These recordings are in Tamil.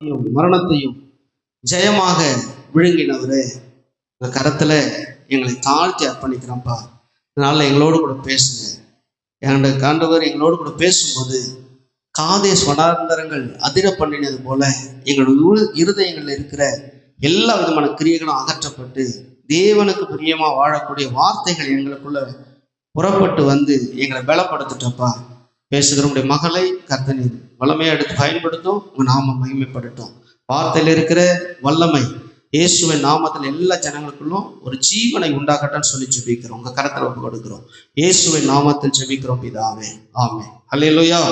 மரணத்தையும் ஜெயமாக விழுங்கினவரே, இந்த கரத்துல எங்களை தாழ்த்தி அர்ப்பணிக்கிறோம்ப்பா. அதனால எங்களோடு கூட பேசுங்க. எங்களுக்கு ஆண்டவர் எங்களோடு கூட பேசும்போது காதேஸ் வனாந்தரங்கள் அதிர பண்ணினது போல எங்களுடைய இருதயங்களில் இருக்கிற எல்லா விதமான கிரியைகளும் அகற்றப்பட்டு தேவனுக்கு பிரியமா வாழக்கூடிய வார்த்தைகள் எங்களுக்குள்ள புறப்பட்டு வந்து எங்களை பலப்படுத்தட்டப்பா. பேசுகிற உடைய மகளை கர்த்தர் வல்லமையை எடுத்து பயன்படுத்தும். உங்க நாம மகிமைப்படட்டும். வார்த்தையில் இருக்கிற வல்லமை இயேசுவின் நாமத்தில் எல்லா ஜனங்களுக்குள்ளும் ஒரு ஜீவனை உண்டாகட்டான்னு சொல்லி ஜெபிக்கிறோம். உங்க கரத்தில் ஒப்பு கொடுக்கிறோம். இயேசுவின் நாமத்தில் ஜெபிக்கிறோம் பிதாவே, ஆமென். அல்லேலூயா.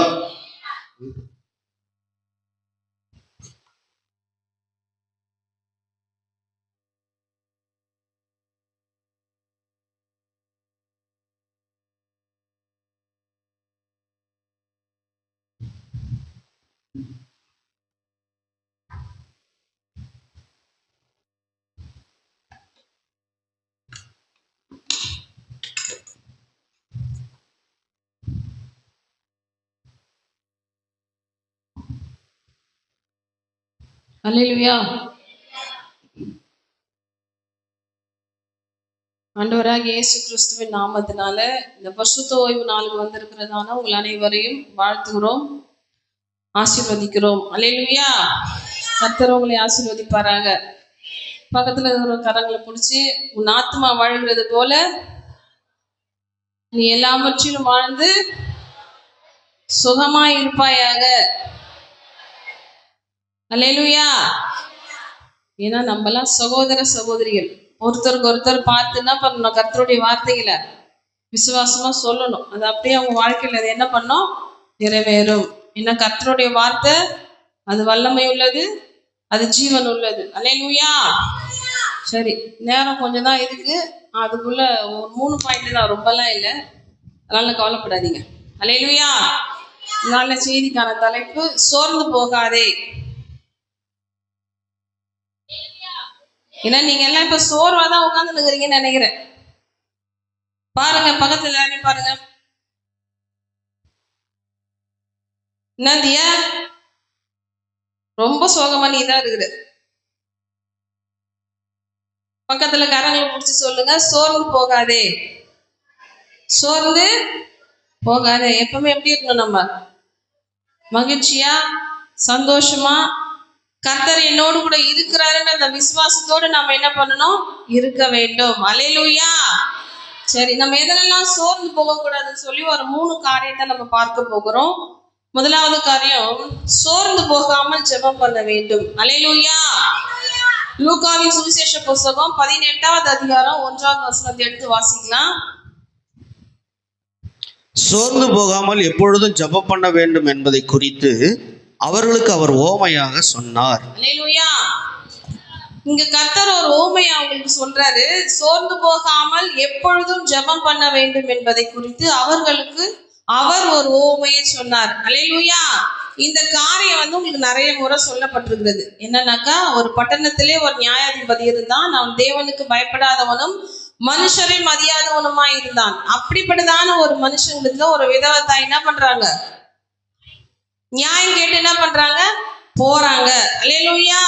அல்லேலூயா. ஆண்டவராக இயேசு கிறிஸ்துவின் நாமத்தினால இந்த பரிசுத்த ஓய்வு நாளுக்கு வந்திருக்கிறதான உங்கள் அனைவரையும் வாழ்த்துகிறோம், ஆசீர்வதிக்கிறோம். அல்லேலூயா. கர்த்தர் உங்களை ஆசீர்வதிப்பாராக. பக்கத்துல இருக்கிற கரங்களை பிடிச்சி, உன் ஆத்மா வாழ்கிறது போல நீ எல்லாவற்றிலும் வாழ்ந்து சுகமாய் இருப்பாயாக. அல்லேலூயா. ஏன்னா நம்மலாம் சகோதர சகோதரிகள். ஒருத்தருக்கு ஒருத்தர் பார்த்து என்ன பண்ணணும்? கர்த்தருடைய வார்த்தைகளை விசுவாசமா சொல்லணும். அது அப்படியே அவங்க வாழ்க்கையில் அது என்ன பண்ணும்? நிறைவேறும். ஏன்னா கர்த்தருடைய வார்த்தை அது வல்லமை உள்ளது, அது ஜீவன் உள்ளது. அல்லேலூயா. சரி, நேரம் கொஞ்சம் தான் இருக்கு. அதுக்குள்ள ஒரு 3 பாயிண்ட் தான், ரொம்பலாம் இல்லை, அதனால கவலைப்படாதீங்க. அல்லேலூயா. நல்ல செய்திக்கான தலைப்பு சோர்ந்து போகாதே. ஏன்னா நீங்க எல்லாம் இப்ப சோர்வாதான் உட்கார்ந்து நிக்கிறீங்கன்னு நினைக்கிறேன். பாருங்க, பக்கத்துல எல்லாரையும் பாருங்க. என்னதியா ரொம்ப சோகமா நீ தான் இருக்குது. பக்கத்துல கரங்களை பிடிச்சி சொல்லுங்க, சோர்ந்து போகாதே. சோர்ந்து போகாதே. எப்பவுமே எப்படி இருக்கணும்? நம்ம மகிழ்ச்சியா சந்தோஷமா கர்த்தர் என்னோடு கூட இருக்கிறாருன்னு அந்த விசுவாசத்தோடு நம்ம என்ன பண்ணணும்? இருக்க வேண்டும். அல்லேலூயா. சரி, நம்ம எதெல்லாம் சோர்ந்து போக கூடாதுன்னு சொல்லி ஒரு 3 காரியத்தை நம்ம பார்க்க போகிறோம். முதலாவது காரியம், சோர்ந்து போகாமல் ஜெபம் பண்ண வேண்டும். அல்லேலூயா. லூக்காவின் சுவிசேஷ புத்தகம் 18வது அதிகாரம் 1வது வசனத்தை எடுத்து வாசிக்கலாம். சோர்ந்து போகாமல் எப்பொழுதும் ஜெபம் பண்ண வேண்டும் என்பதை குறித்து அவர்களுக்கு அவர் ஓமையாக சொன்னார். அல்லேலூயா. இங்க கர்த்தர் ஒரு ஓமையை அவங்களுக்கு சொல்றாரு. சோர்ந்து போகாமல் எப்பொழுதும் ஜெபம் பண்ண வேண்டும் என்பதை குறித்து அவர்களுக்கு அவர் ஒரு ஓமையை சொன்னார். அல்லேலூயா. இந்த காரியம் உங்களுக்கு நிறைய முறை சொல்லப்பட்டிருக்கிறது. என்னன்னாக்கா, ஒரு பட்டணத்திலே ஒரு நியாயாதிபதி இருந்தான். அவன் தேவனுக்கு பயப்படாதவனும் மனுஷரை மதியாதவனுமா இருந்தான். அப்படிப்பட்டதான ஒரு மனுஷங்களுக்கு ஒரு விதவை தாய் என்ன பண்றாங்க? நியாயம் கேட்டு என்ன பண்றாங்க? போறாங்க. அல்லேலூயா.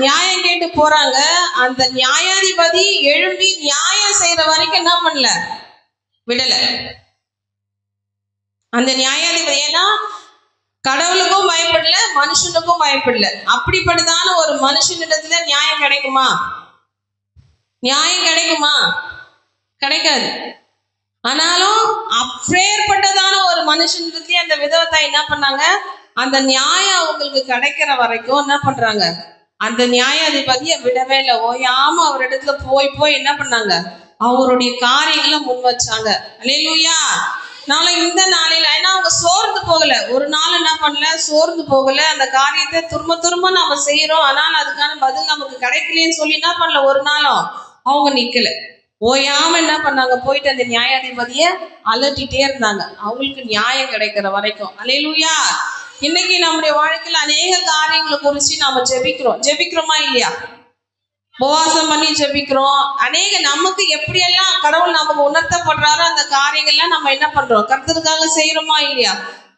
நியாயம் கேட்டு போறாங்க. அந்த நியாயாதிபதி எழும்பி நியாயம் செய்யற வரைக்கும் என்ன பண்ணல? விடல. அந்த நியாயாதிபதி ஏன்னா கடவுளுக்கும் பயப்படல, மனுஷனுக்கும் பயப்படல. அப்படிப்பட்டதான ஒரு மனுஷனிடத்துல நியாயம் கிடைக்குமா? நியாயம் கிடைக்குமா? கிடைக்காது. ஆனாலும் அப்பேற்பட்டதான ஒரு மனுஷனுக்கு அந்த விதவத்தை என்ன பண்ணாங்க? அந்த நியாயம் அவங்களுக்கு கிடைக்கிற வரைக்கும் என்ன பண்றாங்க? அந்த நியாயாதிபதியை விடவே இல்லை. ஓயாம அவர் இடத்துல போய் என்ன பண்ணாங்க? அவருடைய காரியங்களை முன் வச்சாங்க. அல்லேலூயா. நாளை இந்த நாளில் ஏன்னா அவங்க சோர்ந்து போகல. ஒரு நாள் என்ன பண்ணல? சோர்ந்து போகல. அந்த காரியத்தை திரும்ப நாம செய்யறோம், ஆனால் அதுக்கான பதில் நமக்கு கிடைக்கலன்னு சொல்லி என்ன பண்ணல? ஒரு நாளும் அவங்க நிக்கல. ஓயாம என்ன பண்ணாங்க? போயிட்டு அந்த நியாயாதிபதிய அலட்டிட்டே இருந்தாங்க, அவங்களுக்கு நியாயம் கிடைக்கிற வரைக்கும். அல்லேலூயா. இன்னைக்கு நம்முடைய வாழ்க்கையில அநேக காரியங்களை குறிச்சு நாம ஜெபிக்கிறோமா இல்லையா? உபவாசம் பண்ணி ஜெபிக்கிறோம். அநேக நமக்கு எப்படியெல்லாம் கடவுள் நமக்கு உணர்த்தப்படுறாரோ அந்த காரியங்கள்லாம் நம்ம என்ன பண்றோம்? கர்த்தருக்காக செய்யறோமா இல்லையா?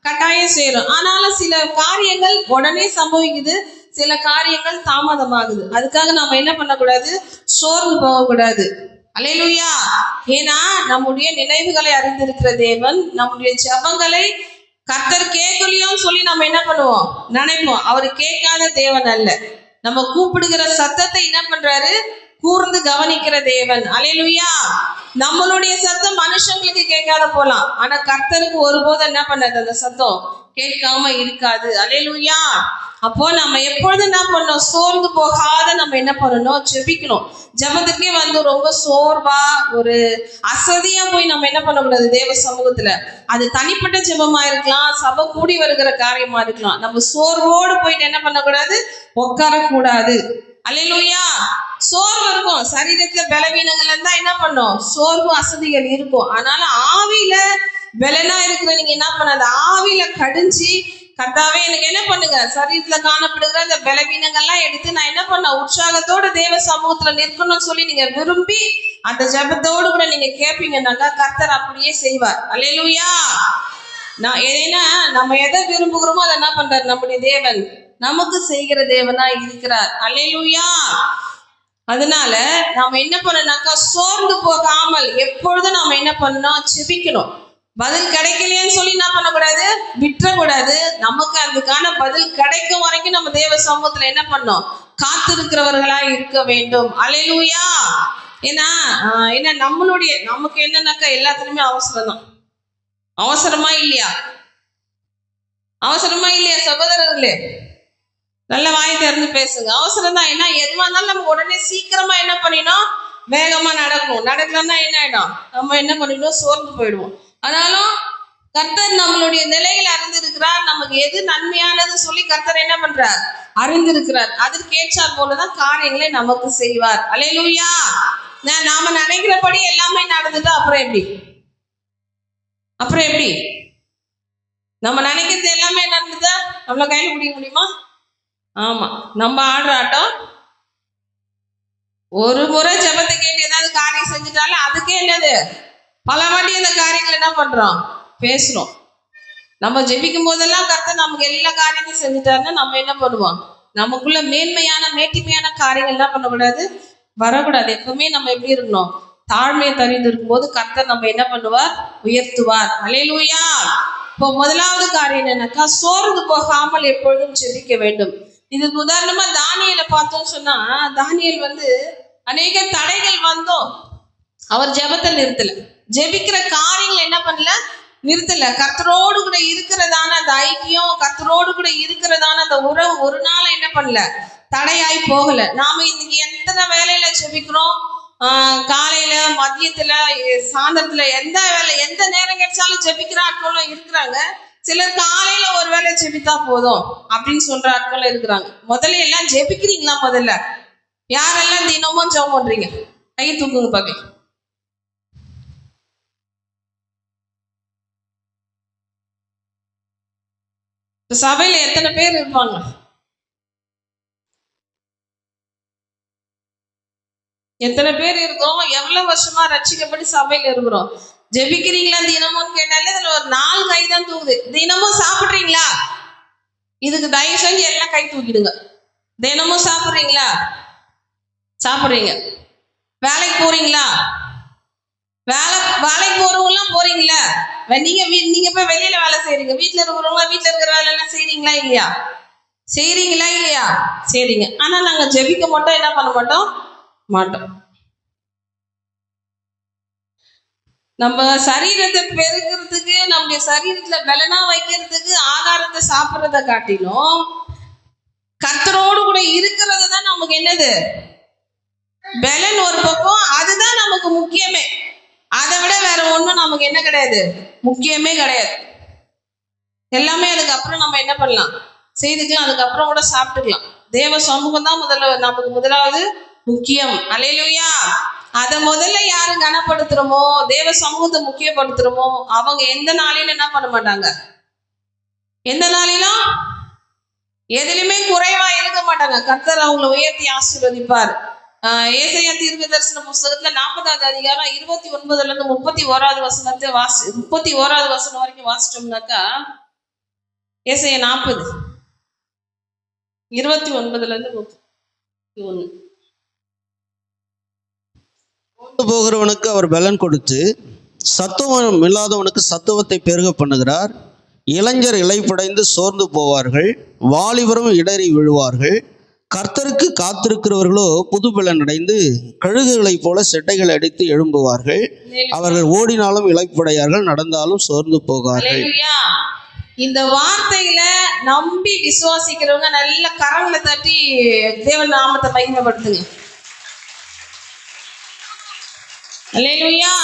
கட்டாயம் செய்யறோம். ஆனாலும் சில காரியங்கள் உடனே சம்பவிக்குது, சில காரியங்கள் தாமதமாகுது. அதுக்காக நம்ம என்ன பண்ணக்கூடாது, சோர்ந்து போகக்கூடாது. அல்லேலூயா. ஏன்னா நம்முடைய நினைவுகளை அறிந்திருக்கிற தேவன் நம்முடைய ஜெபங்களை கர்த்தர் கேட்கலையோன்னு சொல்லி நம்ம என்ன பண்ணுவோம், நினைப்போம். அவரு கேட்காத தேவன் அல்ல. நம்ம கூப்பிடுகிற சத்தத்தை என்ன பண்றாரு, கூர்ந்து கவனிக்கிற தேவன். அல்லேலூயா. நம்மளுடைய சத்தம் மனுஷங்களுக்கு கேட்காத போலாம், ஆனா கர்த்தருக்கு ஒருபோதும் என்ன பண்ணாது, அந்த சத்தம் கேட்காம இருக்காது. அல்லேலூயா. அப்போ நம்ம எப்பொழுதும் என்ன பண்ணணும், சோர்ந்து போகாத நம்ம என்ன பண்ணணும், ஜெபிக்கணும். ஜெபத்துக்கே ரொம்ப சோர்வா ஒரு அசதியா போய் நம்ம என்ன பண்ணக்கூடாது தேவ சமூகத்துல. அது தனிப்பட்ட ஜெபமா இருக்கலாம், சபை கூடி வருகிற காரியமா இருக்கலாம். நம்ம சோர்வோடு போயிட்டு என்ன பண்ணக்கூடாது, உட்காரக்கூடாது. அல்லேலூயா. சோர்வு இருக்கும், சரீரத்துல பலவீனங்கள் இருந்தா என்ன பண்ணும், சோர்வு அசதிகள் இருக்கும். ஆனால ஆவியில பலனா இருக்கிற நீங்க என்ன பண்ணாது, ஆவியில கடிஞ்சு கர்த்தாவே எனக்கு என்ன பண்ணுங்க, சரீரத்துல காணப்படுகிற அந்த பலவீனங்கள்லாம் எடுத்து நான் என்ன பண்ண, உற்சாகத்தோட தேவ சமூகத்துல நிற்கணும்னு சொல்லி நீங்க விரும்பி அந்த ஜெபத்தோடு கூட நீங்க கேட்பீங்கன்னாக்கா கர்த்தர் அப்படியே செய்வார். அல்லேலூயா. ஏன்னா நம்ம எதை விரும்புகிறோமோ அதை என்ன பண்றாரு நம்முடைய தேவன் நமக்கு செய்கிற தேவனா இருக்கிறார். அல்லேலூயா. அதனால நாம என்ன பண்ணனாக்கா, சோர்ந்து போகாமல் எப்பொழுதும் நாம என்ன பண்ணணும், ஜெபிக்கணும். பதில் கிடைக்கலையேன்னு சொல்லி என்ன பண்ணக்கூடாது, விட்டுறக்கூடாது. நமக்கு அதுக்கான பதில் கிடைக்கும் வரைக்கும் நம்ம தேவ சமூகத்துல என்ன பண்ணோம், காத்திருக்கிறவர்களா இருக்க வேண்டும். அல்லேலூயா. ஏன்னா நமக்கு என்னன்னாக்கா எல்லாத்துலயுமே அவசரம் தான். அவசரமா இல்லையா, அவசரமா இல்லையா சகோதரர்களே? நல்ல வாய் திறந்து பேசுங்க. அவசரம் தான். ஏன்னா எதுவா இருந்தாலும் நம்ம உடனே சீக்கிரமா என்ன பண்ணினோம், வேகமா நடக்கும். நடக்கலன்னா என்ன ஆயிடும், நம்ம என்ன பண்ணிடுவோம், சோர்ந்து போயிடுவோம். ஆனாலும் கர்த்தர் நம்மளுடைய நிலைகளை அறிந்திருக்கிறார். நமக்கு எது நன்மையானது சொல்லி கர்த்தர் என்ன பண்றார், அறிந்திருக்கிறார். அதற்கு ஏற்றார் போலதான் காரியங்களை நமக்கு செய்வார். அல்லேலூயா. நாம நினைக்கிறபடி எல்லாமே நடந்துட்டா அப்புறம் எப்படி, அப்புறம் எப்படி? நம்ம நினைக்கிறது எல்லாமே நடந்துட்டா நம்மள கையில பிடிக்க முடியுமா? ஆமா. நம்ம ஆடுற ஆட்டம், ஒரு முறை ஜெபத்தை கேட்டு ஏதாவது காரியம் செஞ்சுட்டாலும் அதுக்கே என்னது, பல வாட்டி அந்த காரியங்கள் என்ன பண்றோம், பேசுறோம். நம்ம ஜெபிக்கும் போதெல்லாம் கர்த்தர் நமக்கு எல்லா காரியத்தையும் செஞ்சுட்டாருன்னா நம்ம என்ன பண்ணுவோம், நமக்குள்ள மேட்டிமையான காரியங்கள் என்ன பண்ணக்கூடாது, வரக்கூடாது. எப்பவுமே நம்ம எப்படி இருக்கணும், தாழ்மையை தரிந்து இருக்கும் போது கர்த்தர் நம்ம என்ன பண்ணுவார், உயர்த்துவார். அல்லேலூயா. இப்போ முதலாவது காரியம் என்னன்னாக்கா, சோர்ந்து போகாமல் எப்பொழுதும் ஜெபிக்க வேண்டும். இதுக்கு உதாரணமா தானியேலை பார்த்தோம்னு சொன்னா, தானியேல் அநேக தடைகள் வந்தோம், அவர் ஜெபத்தை நிறுத்தல. ஜெபிக்கிற காரியங்கள் என்ன பண்ணல, நிறுத்தல. கர்த்தரோடு கூட இருக்கிறதான அந்த ஐக்கியம், கர்த்தரோடு கூட இருக்கிறதான அந்த உறவு ஒரு நாள் என்ன பண்ணல, தடையாய் போகல. நாம இன்னைக்கு எத்தனை வேலையில ஜெபிக்கிறோம், காலையில, மதியத்துல, சாயந்தரத்துல, எந்த நேரம் கிடைச்சாலும் ஜெபிக்கிற ஆட்களும் இருக்கிறாங்க. சிலர் காலையில ஒரு வேளை ஜெபித்தா போதும் அப்படின்னு சொல்ற ஆட்கள் இருக்கிறாங்க. முதல்ல எல்லாம் ஜெபிக்கிறீங்களா? முதல்ல யாரெல்லாம் தினமும் ஜெபம் பண்றீங்க? கை தூக்குங்க பாக்கலாம். சபையில எத்தனை பேர் இருப்பாங்க? எத்தனை பேர் இருக்கிறோம்? எவ்வளவு வருஷமா ரட்சிக்கப்படி சபையில இருக்கிறோம்? ஜெபிக்கிறீங்களா தினமும் கேட்டாலே இதுல ஒரு 4 கை தான் தூக்குது. தினமும் சாப்பிடுறீங்களா? இதுக்கு தயவு செஞ்சு எல்லாம் கை தூக்கிடுங்க. தினமும் சாப்பிடுறீங்களா? சாப்பிடுறீங்க. வேலைக்கு போறீங்களா? வேலைக்கு போறவங்கலாம் போறீங்களா? நீங்க போய் வெளியில வேலை செய்றீங்க. வீட்டுல இருக்கிறவங்க வீட்டுல இருக்கிற வேலை எல்லாம் செய்றீங்களா இல்லையா? செய்றீங்களா இல்லையா? சரிங்க. ஆனா நாங்க ஜெபிக்க மாட்டோம், என்ன பண்ண மாட்டோம். நம்ம சரீரத்தை பெருக்கிறதுக்கு, நம்முடைய சரீரத்துல பலனா வைக்கிறதுக்கு ஆகாரத்தை சாப்பிட்றத காட்டிலும் கர்த்தரோடு கூட இருக்கிறது தான் நமக்கு என்னது, பலன். ஒரு பக்கம் அதுதான் நமக்கு முக்கியமே. அதை விட வேற ஒண்ணும் நமக்கு என்ன கிடையாது, முக்கியமே கிடையாது. எல்லாமே அதுக்கப்புறம் நம்ம என்ன பண்ணலாம், செய்துக்கலாம். அதுக்கப்புறம் கூட சாப்பிட்டுக்கலாம். தேவ சமூகம் தான் நமக்கு முதலாவது முக்கியம். அல்லேலூயா. அதை முதல்ல யாரு கனப்படுத்துறோமோ, தேவ சமூகத்தை முக்கியப்படுத்துறோமோ, அவங்க எந்த நாளிலும் என்ன பண்ண மாட்டாங்க, எந்த நாளிலும் எதிலுமே குறைவா இருக்க மாட்டாங்க. கர்த்தர் அவங்களை உயர்த்தி ஆசீர்வதிப்பார். ஏசாயா தீர்க்கதரிசன புஸ்தகத்துல 40வது அதிகாரம் 29ல இருந்து 31வது வசனத்தை 31வது வசனம் வரைக்கும் வாசிச்சோம்னாக்கா, ஏசாயா 40 29 1. போகிறவனுக்கு அவர் பலன் கொடுத்து சத்துவம் இல்லாதவனுக்கு சத்துவத்தை பெருக பண்ணுகிறார். இளைஞர் இளைப்படைந்து சோர்ந்து போவார்கள், வாலிபரும் இடறி விழுவார்கள். கர்த்தருக்கு காத்திருக்கிறவர்களோ புதுபலன் அடைந்து கழுகுகளைப் போல செட்டைகளை அடித்து எழும்புவார்கள். அவர்கள் ஓடினாலும் இளைப்படையார்கள், நடந்தாலும் சோர்ந்து போகார்கள். அல்லேலூயா. இந்த வார்த்தையில நம்பி விசுவாசிக்கிறவங்க நல்ல கரங்களை தட்டி தேவன் நாமத்தை மகிமைப்படுத்துங்க. அல்லேலூயா.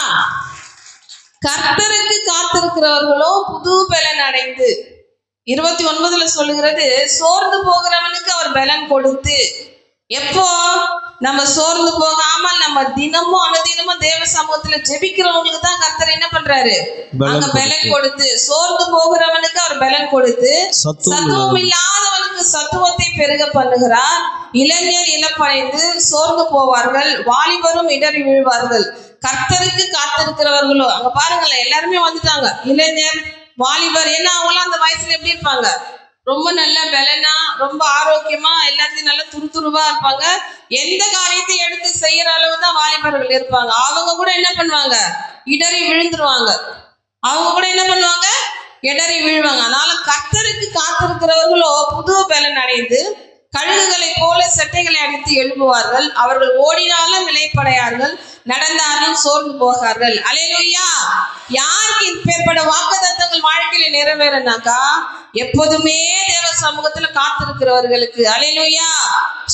கர்த்தருக்கு காத்திருக்கிறவர்களோ புது பலன் அடைந்து 29 சொல்லுகிறது, சோர்ந்து போகிறவனுக்கு அவர் பலன் கொடுத்து. எப்போ நம்ம சோர்ந்து போகாமல் நம்ம தினமும் அனுதினமும் தேவ சமூகத்துல ஜெபிக்கிறவங்களுக்கு தான் கர்த்தர் என்ன பண்றாரு, அங்க பலன் கொடுத்து. சோர்ந்து போகிறவனுக்கு அவர் பலன் கொடுத்து சத்துவம் இல்லாதவனுக்கு சத்துவத்தை பெருக பண்ணுகிறார். இளைஞர் இளப்படைந்து சோர்ந்து போவார்கள், வாலிபரும் இடறி விழுவார்கள். கர்த்தருக்கு காத்திருக்கிறவர்களோ, அங்க பாருங்களேன், எல்லாருமே வந்துட்டாங்க. இளைஞர், வாலிபர், ஏன்னா அவங்களாம் அந்த வயசுல எப்படி இருப்பாங்க, ரொம்ப நல்ல பலனா, ரொம்ப ஆரோக்கியமா, எல்லாத்தையும் நல்லா துருதுருவா இருப்பாங்க. எந்த காரியத்தை எடுத்து செய்யற அளவு தான் வாலிபர்கள் இருப்பாங்க. அவங்க கூட என்ன பண்ணுவாங்க, இடறி விழுந்துருவாங்க. அவங்க கூட என்ன பண்ணுவாங்க, இடறி விழுவாங்க. அதனால கர்த்தருக்கு காத்திருக்கிறவர்களோ புது பலன் அடைந்து கழுகுகளை போல செட்டைகளை அடித்து எழுப்புவார்கள். அவர்கள் ஓடினாலும் இளைப்படையார்கள், நடந்தாலும் சோர்ந்து போகார்கள். அல்லேலூயா. யாருக்கு இப்பேற்பட்ட வாக்குத்தத்தங்கள் வாழ்க்கையில நிறைவேறனாக்கா, எப்போதுமே தேவ சமூகத்துல காத்திருக்கிறவர்களுக்கு. அல்லேலூயா.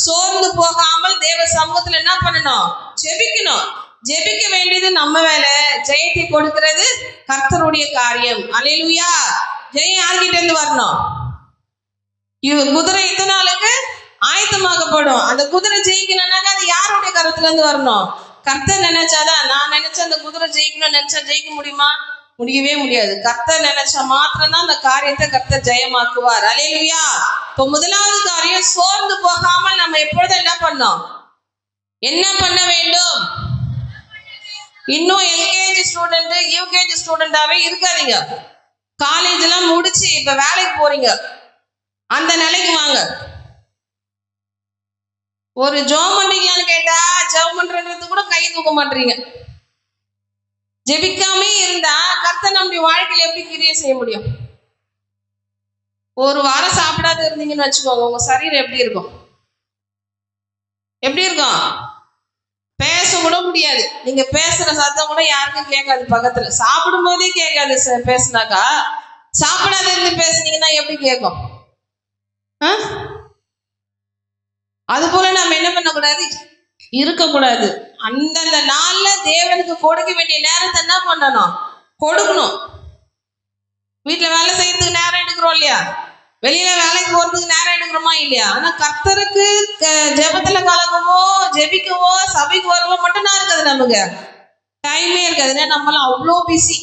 சோர்ந்து போகாமல் தேவ சமூகத்துல என்ன பண்ணணும், ஜெபிக்கணும். ஜெபிக்க வேண்டியது நம்ம வேலை, ஜெயத்தை கொடுக்கிறது கர்த்தருடைய காரியம். அல்லேலூயா. ஜெயம் யார்கிட்ட இருந்து வரணும், குதிரை எத்தனை நாளுக்கு ஆயத்தமாகப்படும். அந்த குதிரை ஜெயிக்கணும்னாக்கா அது யாருடைய கருத்துல இருந்து வரணும், கர்த்தர் நினைச்சாதான். நான் நினைச்ச அந்த குதிரை ஜெயிக்கணும்னு நினைச்சா ஜெயிக்க முடியுமா, முடியவே முடியாது. கர்த்தர் நினைச்சா மாத்திரம்தான் அந்த காரியத்தை கர்த்தர் ஜெயமாக்குவார். அல்லேலூயா. இப்போ முதலாவது காரியம், சோர்ந்து போகாமல் நம்ம எப்பொழுதும் என்ன பண்ணோம், என்ன பண்ண வேண்டும். இன்னும் எல்கேஜி ஸ்டூடெண்ட் யூகேஜி ஸ்டூடெண்டாவே இருக்காதீங்க. காலேஜ் எல்லாம் முடிச்சு இப்ப வேலைக்கு போறீங்க, அந்த நிலைக்கு வாங்க. ஒரு ஜெபம் பண்றீங்களான்னு கேட்டா ஜெபம் பண்றது கூட கை தூக்க மாட்டீங்க. ஜெபிக்காமே இருந்தா கர்த்தர் நம்முடைய வாழ்க்கையில எப்படி கிரியை செய்ய முடியும். ஒரு வாரம் சாப்பிடாத இருந்தீங்கன்னு வச்சுக்கோங்க, உங்க சரீரம் எப்படி இருக்கும், எப்படி இருக்கும், பேச கூட முடியாது. நீங்க பேசுற சத்தம் கூட யாருக்கும் கேட்காது, பக்கத்துல சாப்பிடும் போதே கேட்காது. பேசுனாக்கா சாப்பிடாத இருந்து பேசுனீங்கன்னா எப்படி கேட்கும். அது போல நம்ம என்ன பண்ணக்கூடாது, இருக்கக்கூடாது. அந்தந்த நாள்ல தேவனுக்கு கொடுக்க வேண்டிய நேரத்தை என்ன பண்ணணும், கொடுக்கணும். வீட்டுல வேலை செய்யறதுக்கு நேரம் எடுக்கிறோம் இல்லையா, வெளியில வேலைக்கு போறதுக்கு நேரம் எடுக்கிறோமா இல்லையா. ஆனா கர்த்தருக்கு ஜெபத்துல கலக்கவோ ஜெபிக்கவோ சபைக்கு வரவோ மட்டும்தான் இருக்காது, நமக்கு டைமே இருக்காது. நம்மளாம் அவ்வளோ பிஸி.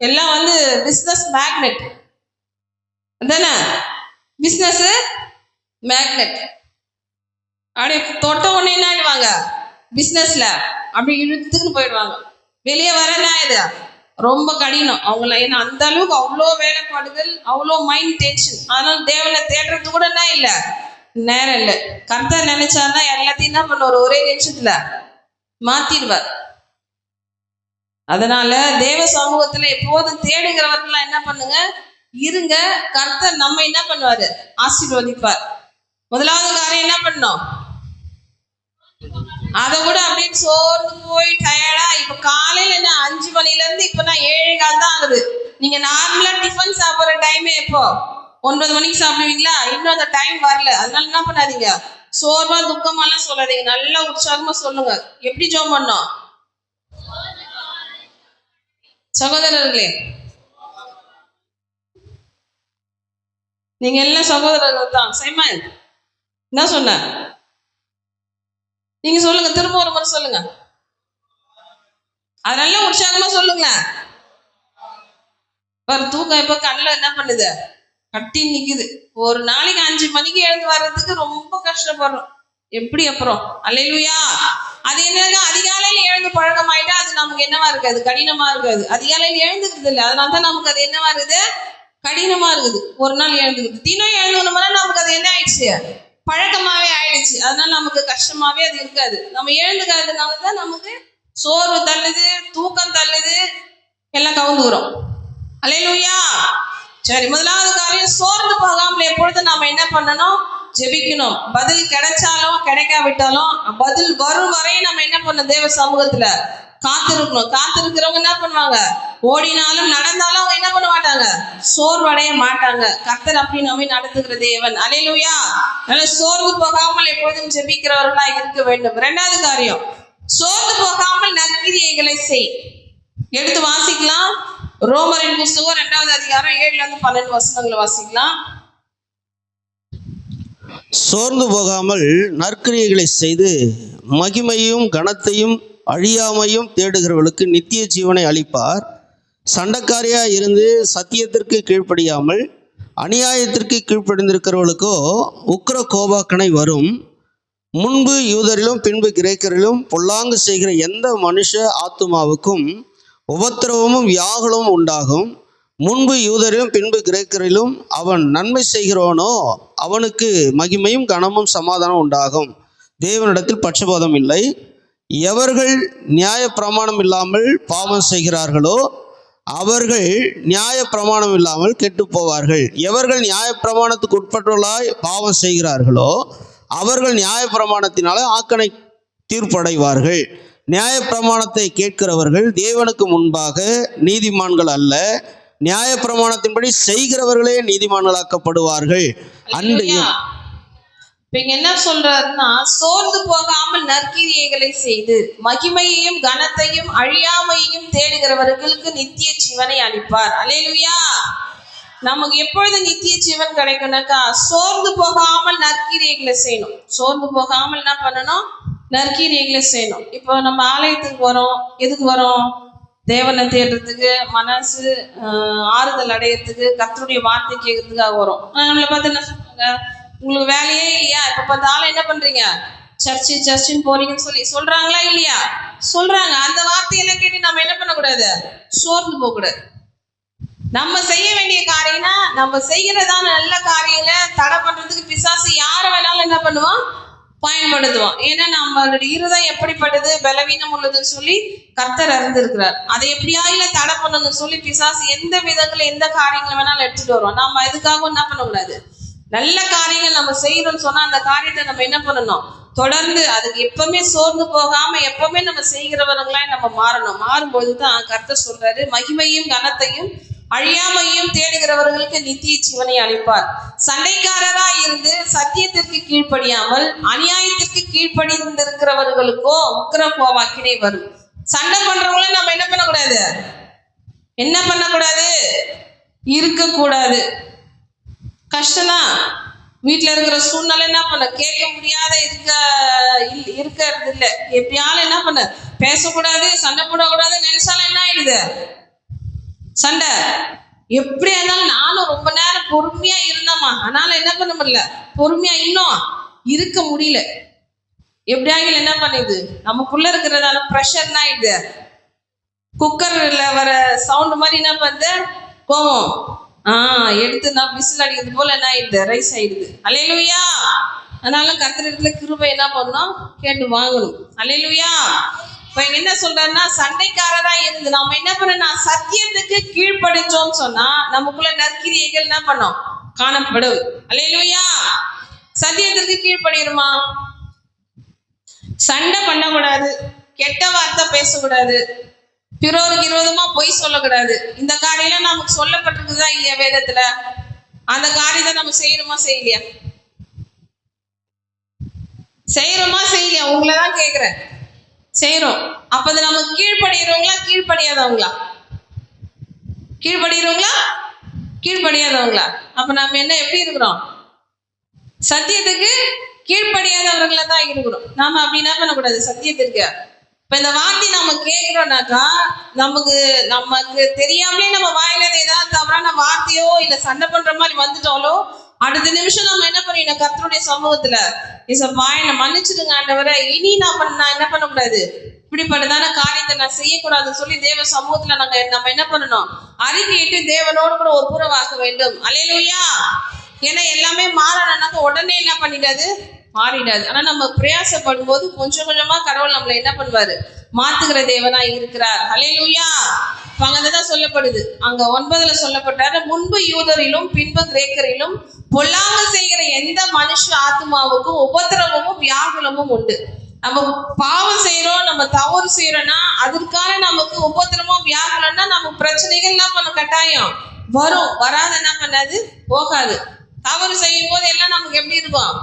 எல்லாம் பிசினஸ் மேக்னெட் தானே, பிசினஸ் மேக்னெட். அப்படியே தொட்ட உடனே என்ன ஆயிடுவாங்க, பிசினஸ்ல அப்படி இழுத்துக்குன்னு போயிடுவாங்க. வெளியே வரனா இது ரொம்ப கடினம் அவங்கள. ஏன்னா அந்த அளவுக்கு அவ்வளோ வேலைப்பாடுகள், அவ்வளோ மைண்ட் டென்ஷன். அதனால தேவனை தேடுறது கூட என்ன இல்லை, நேரம் இல்லை. கர்த்தர் நினைச்சாருன்னா எல்லாத்தையும் என்ன பண்ணுவார், ஒரே நிமிஷத்துல மாத்திடுவார். அதனால தேவ சமூகத்துல எப்போதும் தேடுகிறவர்கள்லாம் என்ன பண்ணுங்க, இருங்க. கர்த்தர் நம்ம என்ன பண்ணுவாரு, ஆசீர்வதிப்பார். முதலாவது காரியம் என்ன பண்ணணும், அதை கூட அப்படின்னு சோர்ந்து போய் டயர்டா. இப்ப காலையில என்ன 5 மணில இருந்து இப்ப நான் 7:15 தான் ஆகுது. நீங்க நார்மலா டிஃபன் சாப்பிட்ற டைமே எப்போ 9 மணிக்கு சாப்பிடுவீங்களா, இன்னும் அந்த டைம் வரல. அதனால என்ன பண்ணாதீங்க, சோர்வா துக்கமாலாம் சொல்லாதீங்க, நல்லா உற்சாகமா சொல்லுங்க. எப்படி ஜெபம் பண்ணோம் சகோதரர்களே, நீங்க எல்லாம் சகோதரர்கள் தான். சைமன் என்ன சொன்ன, நீங்க சொல்லுங்க, திரும்ப ஒரு முறை சொல்லுங்க. அது நல்லா உற்சாகமா சொல்லுங்களேன். தூக்கம் இப்ப கண்ணில் என்ன பண்ணுது, கட்டி நிக்குது. ஒரு நாளைக்கு 5 மணிக்கு எழுந்து வர்றதுக்கு ரொம்ப கஷ்டப்படுறோம். எப்படி அப்புறம், அல்லேலூயா. அது என்னங்க, அதிகாலையில் எழுந்து பழக்கமாயிட்டா அது நமக்கு என்னவா இருக்காது, கடினமா இருக்காது. அதிகாலையில் எழுந்துக்கிறது இல்லை, அதனால தான் நமக்கு அது என்னவா இருக்குது, கடினமா இருக்குது. ஒரு நாள் எழுந்துக்குது, தினம் எழுந்துக்கணும்னா நமக்கு அது என்ன ஆயிடுச்சு, பழக்கமாவே ஆயிடுச்சு. அதனால நமக்கு கஷ்டமாவே அது இருக்காது. நம்ம எழுந்துக்காததுனாலதான் நமக்கு சோர்வு தள்ளுது, தூக்கம் தள்ளுது, எல்லாம் கவுந்துக்கிறோம். அல்லேலூயா. சரி, முதலாவது காரியம், சோர்ந்து போகாமல் எப்பொழுதும் நாம என்ன பண்ணணும், ஜெபிக்கணும். பதில் கிடைச்சாலும் கிடைக்காவிட்டாலும் பதில் வரும் வரை நம்ம என்ன பண்ணணும், தேவ சமூகத்துல காத்திருக்கணும். காத்திருக்கிறவங்க என்ன பண்ணுவாங்க, ஓடினாலும் நடந்தாலும் அவங்க என்ன பண்ண மாட்டாங்க, சோர்வடைய மாட்டாங்க. கர்த்தர் அப்படி நம்மை நடத்துகிற தேவன். அல்லேலூயா. அதனால சோர்வு போகாமல் எப்பொழுதும் ஜெபிக்கிறவர்களா இருக்க வேண்டும். இரண்டாவது காரியம், சோர்ந்து போகாமல் நற்கிரியைகளை செய். எடுத்து வாசிக்கலாம். ரோமரின் புஸ்தகம் 2வது அதிகாரம் 7-12 வசனங்களை வாசிக்கலாம். சோர்ந்து போகாமல் நற்கிரியைகளை செய்து மகிமையும் கனத்தையும் அழியாமையும் தேடுகிறவர்களுக்கு நித்திய ஜீவனை அளிப்பார். சண்டைக்காரியாக இருந்து சத்தியத்திற்கு கீழ்ப்படியாமல் அநியாயத்திற்கு கீழ்ப்படிந்திருக்கிறவர்களுக்கோ உக்கிர கோபாக்கனை வரும். முன்பு யூதரிலும் பின்பு கிரேக்கரிலும் பொல்லாங்கு செய்கிற எந்த மனுஷ ஆத்துமாவுக்கும் உபத்திரவமும் வியாகுலமும் உண்டாகும். முன்பு யூதரிலும் பின்பு கிரேக்கரிலும் அவன் நன்மை செய்கிறவனோ அவனுக்கு மகிமையும் கனமும் சமாதானம் உண்டாகும். தேவனிடத்தில் பட்சபாதம் இல்லை. எவர்கள் நியாய பிரமாணம் இல்லாமல் பாவம் செய்கிறார்களோ அவர்கள் நியாய பிரமாணம் இல்லாமல் கெட்டு போவார்கள். எவர்கள் நியாய பிரமாணத்துக்கு உட்பட்டவர்களாய் பாவம் செய்கிறார்களோ அவர்கள் நியாய பிரமாணத்தினாலே ஆக்கனை தீர்ப்படைவார்கள். நியாய பிரமாணத்தை கேட்கிறவர்கள் தேவனுக்கு முன்பாக நீதிமான்கள் அல்ல, நியாய பிரமாணத்தின்படி செய்கிறவர்களே நீதிமான்களாக்கப்படுவார்கள். அன்றையும் இங்க என்ன சொல்றாருன்னா, சோர்ந்து போகாமல் நற்கிரியைகளை செய்து மகிமையையும் கனத்தையும் அழியாமையையும் தேடுகிறவர்களுக்கு நித்திய ஜீவனை அளிப்பார். அல்லேலூயா. நமக்கு எப்பொழுது நித்திய ஜீவன் கிடைக்கும்னாக்கா, சோர்ந்து போகாமல் நற்கிரியைகளை செய்யணும். சோர்ந்து போகாமல் என்ன பண்ணணும், நற்கிரியைகளை செய்யணும். இப்போ நம்ம ஆலயத்துக்கு வரோம், எதுக்கு வரோம், தேவனை தேடுறதுக்கு, மனசு ஆறுதல் அடையிறதுக்கு, கர்த்தருடைய வார்த்தை கேட்கறதுக்காக வரும். நம்மளை பார்த்து என்ன சொல்றாங்க, உங்களுக்கு வேலையே இல்லையா, இப்ப பார்த்தாலும் என்ன பண்றீங்க, சர்ச்சுன்னு போறீங்கன்னு சொல்றாங்களா இல்லையா, சொல்றாங்க. அந்த வார்த்தையெல்லாம் கேட்டு நம்ம என்ன பண்ணக்கூடாது, சோர்ந்து போக கூடாது. நம்ம செய்ய வேண்டிய காரியம்னா, நம்ம செய்கிறதான நல்ல காரியங்களை தடை பண்றதுக்கு பிசாசு யார வேணாலும் என்ன பண்ணுவான், பயன்படுத்துவான். ஏன்னா நம்மளுடைய இருதயம் எப்படிப்பட்டது, பலவீனம் உள்ளதுன்னு சொல்லி கர்த்தர் அறிந்திருக்கிறார். அதை எப்படியாயில தடை பண்ணணும்னு சொல்லி பிசாசு எந்த விதங்களை எந்த காரியங்களை வேணாலும் எடுத்துட்டு வருவோம். நம்ம இதுக்காக என்ன பண்ணக்கூடாது, நல்ல காரியங்கள் நம்ம செய்யணும்னு சொன்னா அந்த காரியத்தை நம்ம என்ன பண்ணணும், தொடர்ந்து அதுக்கு எப்பவுமே சோர்ந்து போகாம எப்பவுமே நம்ம செய்கிறவர்களா நம்ம மாறணும். மாறும்போதுதான் கர்த்தர் சொல்றாரு, மகிமையும் கனத்தையும் அழியாமையும் தேடுகிறவர்களுக்கு நித்திய ஜீவனை அளிப்பார். சண்டைக்காரராய் இருந்து சத்தியத்திற்கு கீழ்ப்படியாமல் அநியாயத்திற்கு கீழ்ப்படிந்திருக்கிறவர்களுக்கோ உக்கிர கோபாக்கினை வரும். சண்டை பண்றவங்கள நம்ம என்ன பண்ணக்கூடாது, இருக்கக்கூடாது. கஷ்டம்தான். வீட்டுல இருக்கிற சூழ்நிலை என்ன பண்ண, கேட்க முடியாத இருக்கிறது இல்லை. எப்படியாலும் என்ன பண்ண, பேசக்கூடாது, சண்டை போடக்கூடாது நினைச்சாலும் என்ன ஆயிடுது, சண்டை. எப்படி இருந்தாலும் நானும் ரொம்ப நேரம் பொறுமையா இருந்தோமா, அதனால என்ன பண்ண முடியல, பொறுமையா இன்னும் இருக்க முடியல. எப்படியாகில என்ன பண்ணுது, நமக்குள்ள இருக்கிறதால ப்ரெஷர் என்ன ஆயிடுது, குக்கர்ல வர சவுண்ட் மாதிரி என்ன பண்ணுது, கோவம் எடுத்து நான் விசில் அடிக்கிறது போல என்ன ஆயிடுது, ரைஸ் ஆயிடுது. அல்லேலூயா. அதனால கர்த்தரிடத்துல கிருபை என்ன பண்ணணும், கேட்டு வாங்கணும். அல்லேலூயா. இப்ப என்ன சொல்றாருன்னா, சண்டைக்காரரா இருந்து நாம என்ன பண்ணணும், சத்தியத்துக்கு கீழ்ப்படிச்சோம்னு சொன்னா நமக்குள்ள நற்கிரியைகள் என்ன பண்ணோம், காணப்படும். அல்லேலூயா. சத்தியத்திற்கு கீழ்ப்படிடுமா, சண்டை பண்ணக்கூடாது, கெட்ட வார்த்தை பேசக்கூடாது, பிறருக்கு விரோதமா பொய் சொல்லக்கூடாது. இந்த காரியம் நமக்கு சொல்லப்பட்டிருக்குதா இல்லையா வேதத்துல, அந்த காரியத்தை நம்ம செய்யணுமா செய்யலையா, உங்களதான் கேக்குறேன். செய்யறோம். அப்ப அது நமக்கு கீழ்படுகிறவங்களா கீழ்படியாதவங்களா, கீழ்படியாதவங்களா? அப்ப நம்ம என்ன எப்படி இருக்கிறோம், சத்தியத்துக்கு கீழ்படியாதவர்களா தான் இருக்கிறோம். நாம அப்படி என்ன பண்ணக்கூடாது, சத்தியத்திற்கு. இப்ப இந்த வார்த்தை நம்ம கேட்கிறோம்னாக்கா, நமக்கு தெரியாமலே நம்ம வாயில ஏதாவது தவறான வார்த்தையோ இல்ல சண்டை பண்ற மாதிரி வந்துட்டாலோ அடுத்த நிமிஷம் நம்ம என்ன பண்ணிடணும், கர்த்தருடைய சமூகத்துல இசப்பா என்னை மன்னிச்சிடுங்க ஆண்டவரே, இனி நான் என்ன பண்ணக்கூடாது, இப்படிப்பட்டதான காரியத்தை நான் செய்யக்கூடாதுன்னு சொல்லி தேவ சமூகத்துல நம்ம என்ன பண்ணணும், அறிக்கையிட்டு தேவனோடு கூட ஒப்புரவாக்க வேண்டும். அல்லேலூயா. ஏன்னா எல்லாமே மாறணும்னாக்க உடனே என்ன பண்ணிடாது, மாறிடாது. ஆனா நம்ம பிரயாசப்படும் போது கொஞ்சம் கொஞ்சமா கடவுள் நம்மளை என்ன பண்ணுவாரு, மாத்துகிற தேவனா இருக்கிறார். அல்லேலூயா. அங்கதான் சொல்லப்படுது, அங்க 9ல சொல்லப்பட்டாரு, முன்பு யூதரிலும் பின்பு கிரேக்கரிலும் பொல்லாங்கு செய்கிற எந்த மனுஷ ஆத்மாவுக்கும் உபத்திரவமும் வியாகுலமும் உண்டு. நம்ம பாவம் செய்யறோம், நம்ம தவறு செய்யறோம்னா அதற்கான நமக்கு உபத்திரமும் வியாகுலம்னா நம்ம பிரச்சனைகள் என்ன பண்ண கட்டாயம் வரும். வராது என்ன பண்ணாது, போகாது. தவறு செய்யும் போது எல்லாம் நமக்கு எப்படி இருக்கும்,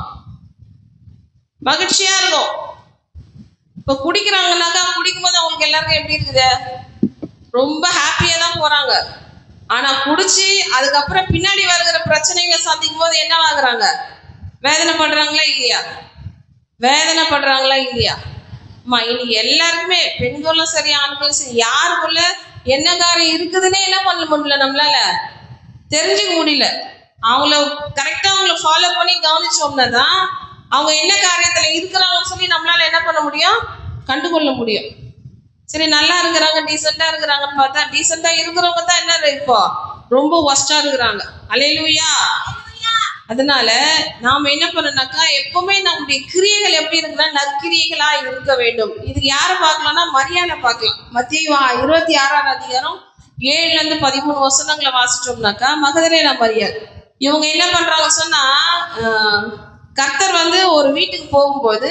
மகிழ்ச்சியா இருக்கும். இப்ப குடிக்கிறாங்கன்னாக்கா குடிக்கும் போது அவங்களுக்கு எல்லாருக்கும் எப்படி இருக்குது, ரொம்ப ஹாப்பியா தான் போறாங்க. ஆனா குடிச்சு அதுக்கப்புறம் பின்னாடி வருகிற பிரச்சனைகளை சந்திக்கும் போது என்ன ஆகுறாங்க, வேதனைப்படுறாங்களா இல்லையா, வேதனைப்படுறாங்களா இல்லையா? அம்மா இன்னைக்கு எல்லாருக்குமே பெண்களும் சரி ஆண்களும் சரி யாருக்குள்ள என்ன காரியம் இருக்குதுன்னே என்ன பண்ண முடியல, நம்மளால தெரிஞ்சுக்க முடியல. அவங்கள கரெக்டா அவங்கள ஃபாலோ பண்ணி கவனிச்சோம்னா தான் அவங்க என்ன காரியத்துல இருக்கிறாங்கன்னு சொல்லி நம்மளால என்ன பண்ண முடியும், கண்டுகொள்ள முடியும். சரி நல்லா இருக்கிறாங்க, டீசெண்டா இருக்கிறாங்கன்னு பார்த்தா டீசெண்டா இருக்கிறவங்க தான் என்ன இப்போ ரொம்ப ஒஸ்டா இருக்கிறாங்க. அல்லேலூயா. அதனால நாம என்ன பண்ணனாக்கா எப்பவுமே நம்முடைய கிரியைகள் எப்படி இருக்குன்னா நற்கிரியைகளா இருக்க வேண்டும். இதுக்கு யாரை பார்க்கலாம்னா மரியாதை பார்க்கலாம். மத்தேயு 26ஆம் அதிகாரம் 7ல 13 வசனங்களை வாசிச்சோம்னாக்கா மகதலேனா மரியாள் இவங்க என்ன பண்றாங்க சொன்னா, கர்த்தர் ஒரு வீட்டுக்கு போகும்போது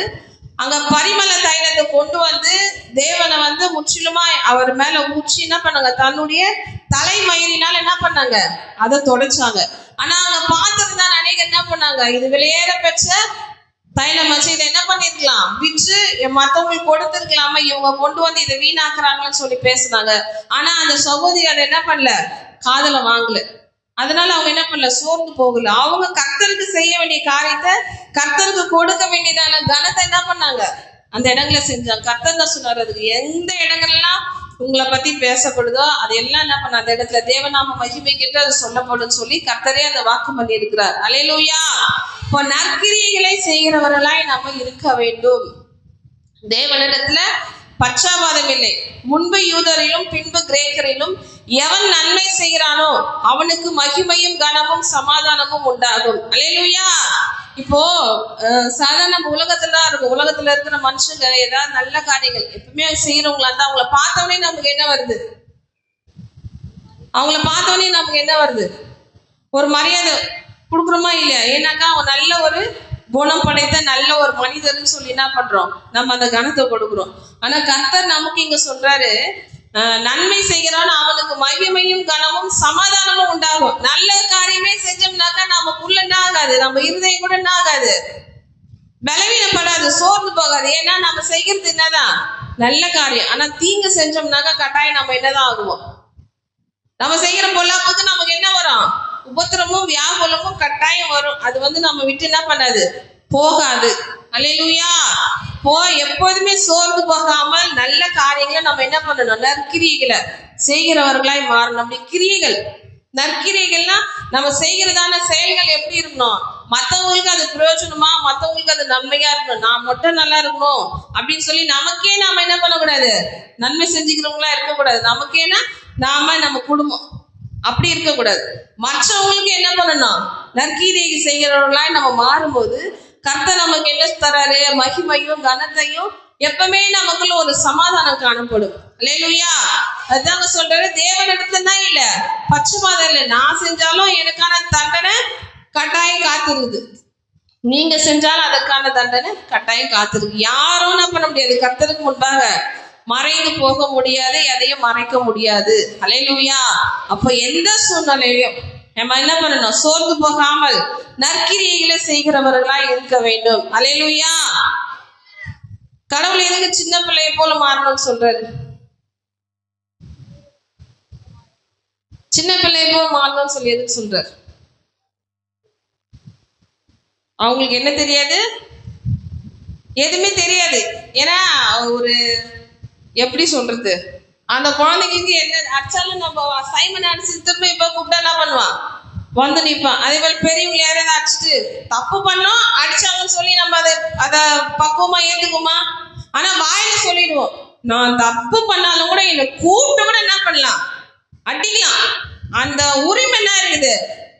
அங்க பரிமள தைலத்தை கொண்டு தேவனை முற்றிலுமா அவர் மேல ஊற்றி என்ன பண்ணாங்க, தன்னுடைய தலைமயிரினால் என்ன பண்ணாங்க, அதை தொடச்சாங்க. ஆனா அங்க பார்த்திருந்தா அநேகர் என்ன பண்ணாங்க, இது வெளியேற பெற்ற தைலம் வச்சு இதை என்ன பண்ணிருக்கலாம், விற்று மற்றவங்களுக்கு கொடுத்துருக்கலாமா, இவங்க கொண்டு இதை வீணாக்குறாங்கன்னு சொல்லி பேசுனாங்க. ஆனா அந்த சகோதரி அதை என்ன பண்ணல, காதுல வாங்கல. அதனால அவங்க என்ன பண்ணல, சோர்ந்து போகல. அவங்க கர்த்தருக்கு செய்ய வேண்டிய காரியத்தை, கர்த்தருக்கு கொடுக்க வேண்டியதான கனத்தை என்ன பண்ணாங்க, அந்த இடங்களை செஞ்சாங்க. கர்த்தர் தான் சொன்னார், அதுக்கு எந்த இடங்கள்லாம் உங்களை பத்தி பேசப்படுதோ அதையெல்லாம் என்ன பண்ண, அந்த இடத்துல தேவநாம மகிமைக்கு அது சொல்லப்படும் சொல்லி கர்த்தரே அந்த வாக்கு பண்ணி இருக்கிறார். அல்லேலூயா. இப்போ நற்கிரியைகளை செய்கிறவர்களாய் நம்ம இருக்க வேண்டும். தேவனிடத்துல பட்சாபாதம் இல்லை. முன்பு யூதரிலும் பின்பு கிரேக்கரிலும் எவன் நன்மை செய்கிறானோ அவனுக்கு மகிமையும் கனமும் சமாதானமும் உண்டாகும். அல்லேலூயா. இப்போ சாதாரண நம்ம உலகத்துல தான் இருக்கும். உலகத்துல இருக்கிற மனுஷங்க ஏதாவது நல்ல காரியங்கள் எப்பவுமே செய்யறவங்களா இருந்தா அவங்கள பார்த்தவனே நமக்கு என்ன வருது, அவங்கள பார்த்தவனே நமக்கு என்ன வருது, ஒரு மரியாதை கொடுக்குறோமா இல்லையா? ஏன்னாக்கா அவங்க நல்ல ஒரு குணம் படைத்த நல்ல ஒரு மனிதர்னு சொல்லி என்ன பண்றோம், நம்ம அந்த கனத்தை கொடுக்குறோம். ஆனா கர்த்தர் நமக்கு இங்க சொல்றாரு, நன்மை செய்கிறான் அவனுக்கு மகிமையும் கனமும் சமாதானமும் உண்டாகும். நல்ல காரியமே செஞ்சோம்னாக்கா நமக்குள்ள என்ன ஆகாது, நம்ம இருதயம் கூட என்ன ஆகாது, பலவீனப்படாது, சோர்ந்து போகாது. ஏன்னா நம்ம செய்யறது என்னதான் நல்ல காரியம். ஆனா தீங்கு செஞ்சோம்னாக்கா கட்டாயம் நம்ம என்னதான் ஆகுவோம், நம்ம செய்யற பொல்லாப்புக்கு நமக்கு என்ன வரும், உபத்திரமும் வியாகுலமும் கட்டாயம் வரும். அது நம்ம விட்டு என்ன பண்ணாது, போகாது. அல்லேலூயா. எப்போதுமே சோர்ந்து போகாமல் நல்ல காரியங்களை நம்ம என்ன பண்ணணும், நற்கிரியைகளை செய்கிறவர்களாய் மாறணும். அப்படி கிரியைகள் நற்கிரியைகள்னா நம்ம செய்கிறதான செயல்கள் எப்படி இருக்கணும், மற்றவங்களுக்கு அது பிரயோஜனமா, மற்றவங்களுக்கு அது நன்மையா இருக்கணும். நான் மட்டும் நல்லா இருக்கணும் அப்படின்னு சொல்லி நமக்கே நாம என்ன பண்ணக்கூடாது, நன்மை செஞ்சுக்கிறவங்களா இருக்கக்கூடாது. நமக்கேனா நாம நம்ம குடும்பம் அப்படி இருக்கக்கூடாது. மற்றவங்களுக்கு என்ன பண்ணணும், நற்கிரியை செய்கிறவர்களாய் நம்ம மாறும்போது கர்த்தர் நமக்கு என்ன தராரு, மகிமையும் கனத்தையும், எப்பவுமே நமக்குள்ள ஒரு சமாதானம் காணப்படும். அல்லேலூயா. அதுதாங்க சொல்றாரு, தேவனிடத்துல தான் இல்ல பட்சபாதம் இல்லை. நான் செஞ்சாலும் எனக்கான தண்டனை கட்டாயம் காத்திருக்குது, நீங்க செஞ்சாலும் அதற்கான தண்டனை கட்டாயம் காத்திருக்கு. யாரும் என்ன பண்ண முடியாது, கர்த்தருக்கு முன்பாக மறைந்து போக முடியாது, எதையும் மறைக்க முடியாது. அல்லேலூயா. அப்போ எந்த சூழ்நிலையிலும் நம்ம என்ன பண்ணணும், சோர்ந்து போகாமல் நற்கிரியைகளை செய்கிறவர்களா இருக்க வேண்டும். அல்லேலூயா. கடவுள் எதுக்கு சின்ன பிள்ளையை போல மாறணும்னு சொல்றாரு, சின்ன பிள்ளையை போல மாறணும்னு சொல்லி எதுக்கு சொல்றாரு? அவங்களுக்கு என்ன தெரியாது, எதுவுமே தெரியாது. ஏன்னா ஒரு எப்படி சொல்றது, அந்த குழந்தைங்களுக்கு என்ன அடிச்சாலும் நம்ம சைமன் அடிச்சு திரும்ப இப்ப கூப்பிட்டா என்ன பண்ணுவான், வந்து நிற்பான். அதே மாதிரி பெரியவங்க யாரையாவது அடிச்சுட்டு தப்பு பண்ணோம் அடிச்சாங்கன்னு சொல்லி நம்ம அதை பக்குவமா ஏத்துக்குமா? ஆனா வாயில சொல்லிடுவோம், நான் தப்பு பண்ணாலும் கூட என்னை கூப்பிட்டு கூட என்ன பண்ணலாம், அடிக்கலாம். அந்த உரிமை என்ன இருக்குது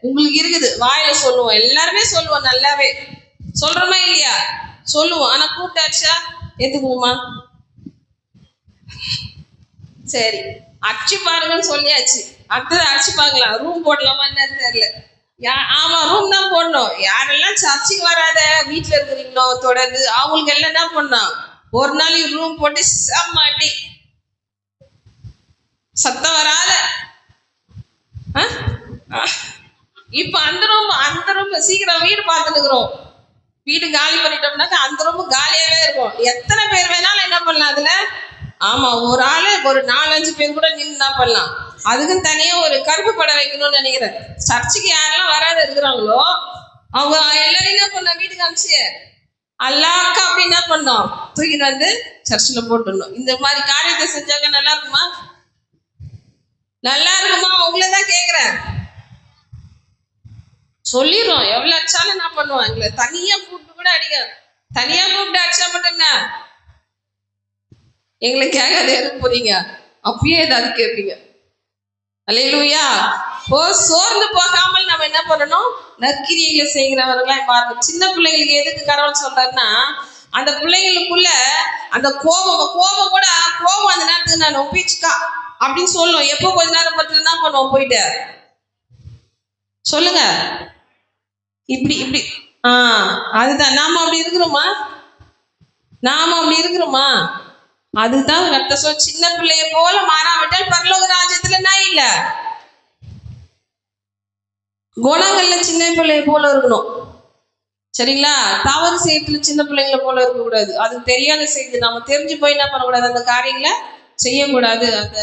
உங்களுக்கு இருக்குது. வாயில சொல்லுவோம், எல்லாருமே சொல்லுவோம், நல்லாவே சொல்றோமா இல்லையா? சொல்லுவோம். ஆனா கூப்பிட்டாச்சா ஏத்துக்குவோமா? சரி அடிச்சு பாருங்கன்னு சொல்லியாச்சு, அடுத்தது அடிச்சு பார்க்கலாம். ரூம் போடலாமா என்னன்னு தெரியல. ஆமா ரூம் தான் போடணும். யாரெல்லாம் சர்ச்சுக்கு வராத வீட்டுல இருக்கிறீங்களோ தொடர்ந்து அவங்களுக்கு எல்லாம் என்ன பண்ணோம், ஒரு நாளைக்கு ரூம் போட்டு செம்மாட்டி சத்தம் வராத. இப்ப அந்த ரூம் சீக்கிரம் வீடு பார்த்துருக்குறோம். வீடு காலி பண்ணிட்டோம்னாக்கா அந்த ரூம் காலியாவே இருக்கும். எத்தனை பேர் வேணாலும் என்ன பண்ணலாம் அதுல. ஆமா ஒரு ஆளு ஒரு 4-5 பேர் கூட நின்று என்ன பண்ணலாம். அதுக்குன்னு தனியா ஒரு கருப்பு படம் வைக்கணும்னு நினைக்கிறேன். சர்ச்சுக்கு யாரெல்லாம் வராத இருக்கிறாங்களோ அவங்க எல்லாரும் என்ன பண்ண வீட்டுக்கு அனுப்பிச்சு அல்லாக்கா அப்படி என்ன பண்ணோம், தூக்கிட்டு வந்து சர்ச்சில் போட்டுடணும். இந்த மாதிரி காரியத்தை செஞ்சாக்க நல்லா இருக்குமா? நல்லா இருக்குமா? உங்களதான் கேக்குறேன். சொல்லிடுறோம், எவ்வளவு அடிச்சாலும் என்ன பண்ணுவோம், எங்களை தனியா கூப்பிட்டு கூட அடிக்க, தனியா கூப்பிட்டு அடிச்சா மட்டும்ங்க எங்களை கேட்காத எதுவும் போறீங்க, அப்பயே ஏதாவது கேட்பீங்க. அல்லேலூயா. சோர்ந்து போகாமல் நம்ம என்ன பண்ணணும், நற்கிரியைகளை செய்கிறவர்களா மாறணும். சின்ன பிள்ளைங்களுக்கு எதுக்கு கடவுள் சொல்றாருன்னா, அந்த பிள்ளைங்களுக்குள்ள அந்த கோபம் கூட கோபம் அந்த நேரத்துக்கு நான் ஒப்பிச்சுக்கா அப்படின்னு சொல்லுவோம். எப்போ கொஞ்ச நேரம் பற்றி என்ன பண்ணுவோம், போயிட்டு சொல்லுங்க இப்படி இப்படி அதுதான் நாம அப்படி இருக்கிறோமா? அதுதான் கர்த்தர் சொல்ல, சின்ன பிள்ளைய போல மாறாவிட்டால் பரலோக ராஜ்யத்துல நான் இல்ல. குணங்கள்ல சின்ன பிள்ளைய போல இருக்கணும், சரிங்களா? தவறு செய்யறதுல சின்ன பிள்ளைங்களை போல இருக்கக்கூடாது. அது தெரியாத செய்து நம்ம தெரிஞ்சு போய் என்ன பண்ணக்கூடாது, அந்த காரியங்களை செய்யக்கூடாது. அந்த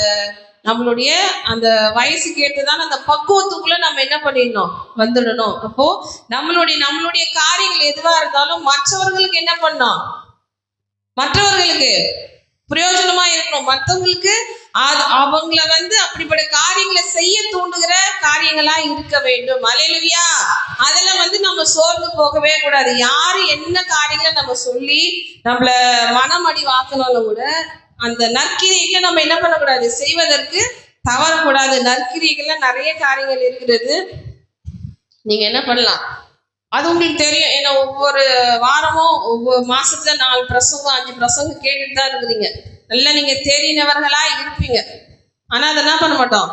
நம்மளுடைய அந்த வயசுக்கு ஏற்றுதான் அந்த பக்குவத்துக்குள்ள நம்ம என்ன பண்ணிடணும், வந்துடணும். அப்போ நம்மளுடைய காரியங்கள் எதுவா இருந்தாலும் மற்றவர்களுக்கு என்ன பண்ணோம், மற்றவர்களுக்கு பிரயோஜனமா இருக்கணும். மற்றவங்களுக்கு அவங்கள அப்படிப்பட்ட காரியங்களை செய்ய தூண்டுகிற காரியங்களா இருக்க வேண்டும். அல்லேலூயா. அதுல நம்ம சோர்ந்து போகவே கூடாது. யாரு என்ன காரியங்களை நம்ம சொல்லி நம்மள மனமடி வாக்கினாலும் கூட அந்த நற்கிரியைகளை நம்ம என்ன பண்ணக்கூடாது, செய்வதற்கு தவறக்கூடாது. நற்கிரியைகள்ல நிறைய காரியங்கள் இருக்கிறது. நீங்க என்ன பண்ணலாம், அது உங்களுக்கு தெரியும். ஏன்னா ஒவ்வொரு வாரமும் ஒவ்வொரு மாசத்துல 4 பிரசங்கம் 5 பிரசங்கம் கேட்டுட்டு தான் இருக்கிறீங்க. நல்லா நீங்க தெரிந்தவர்களா இருப்பீங்க. ஆனா அதை என்ன பண்ண மாட்டோம்,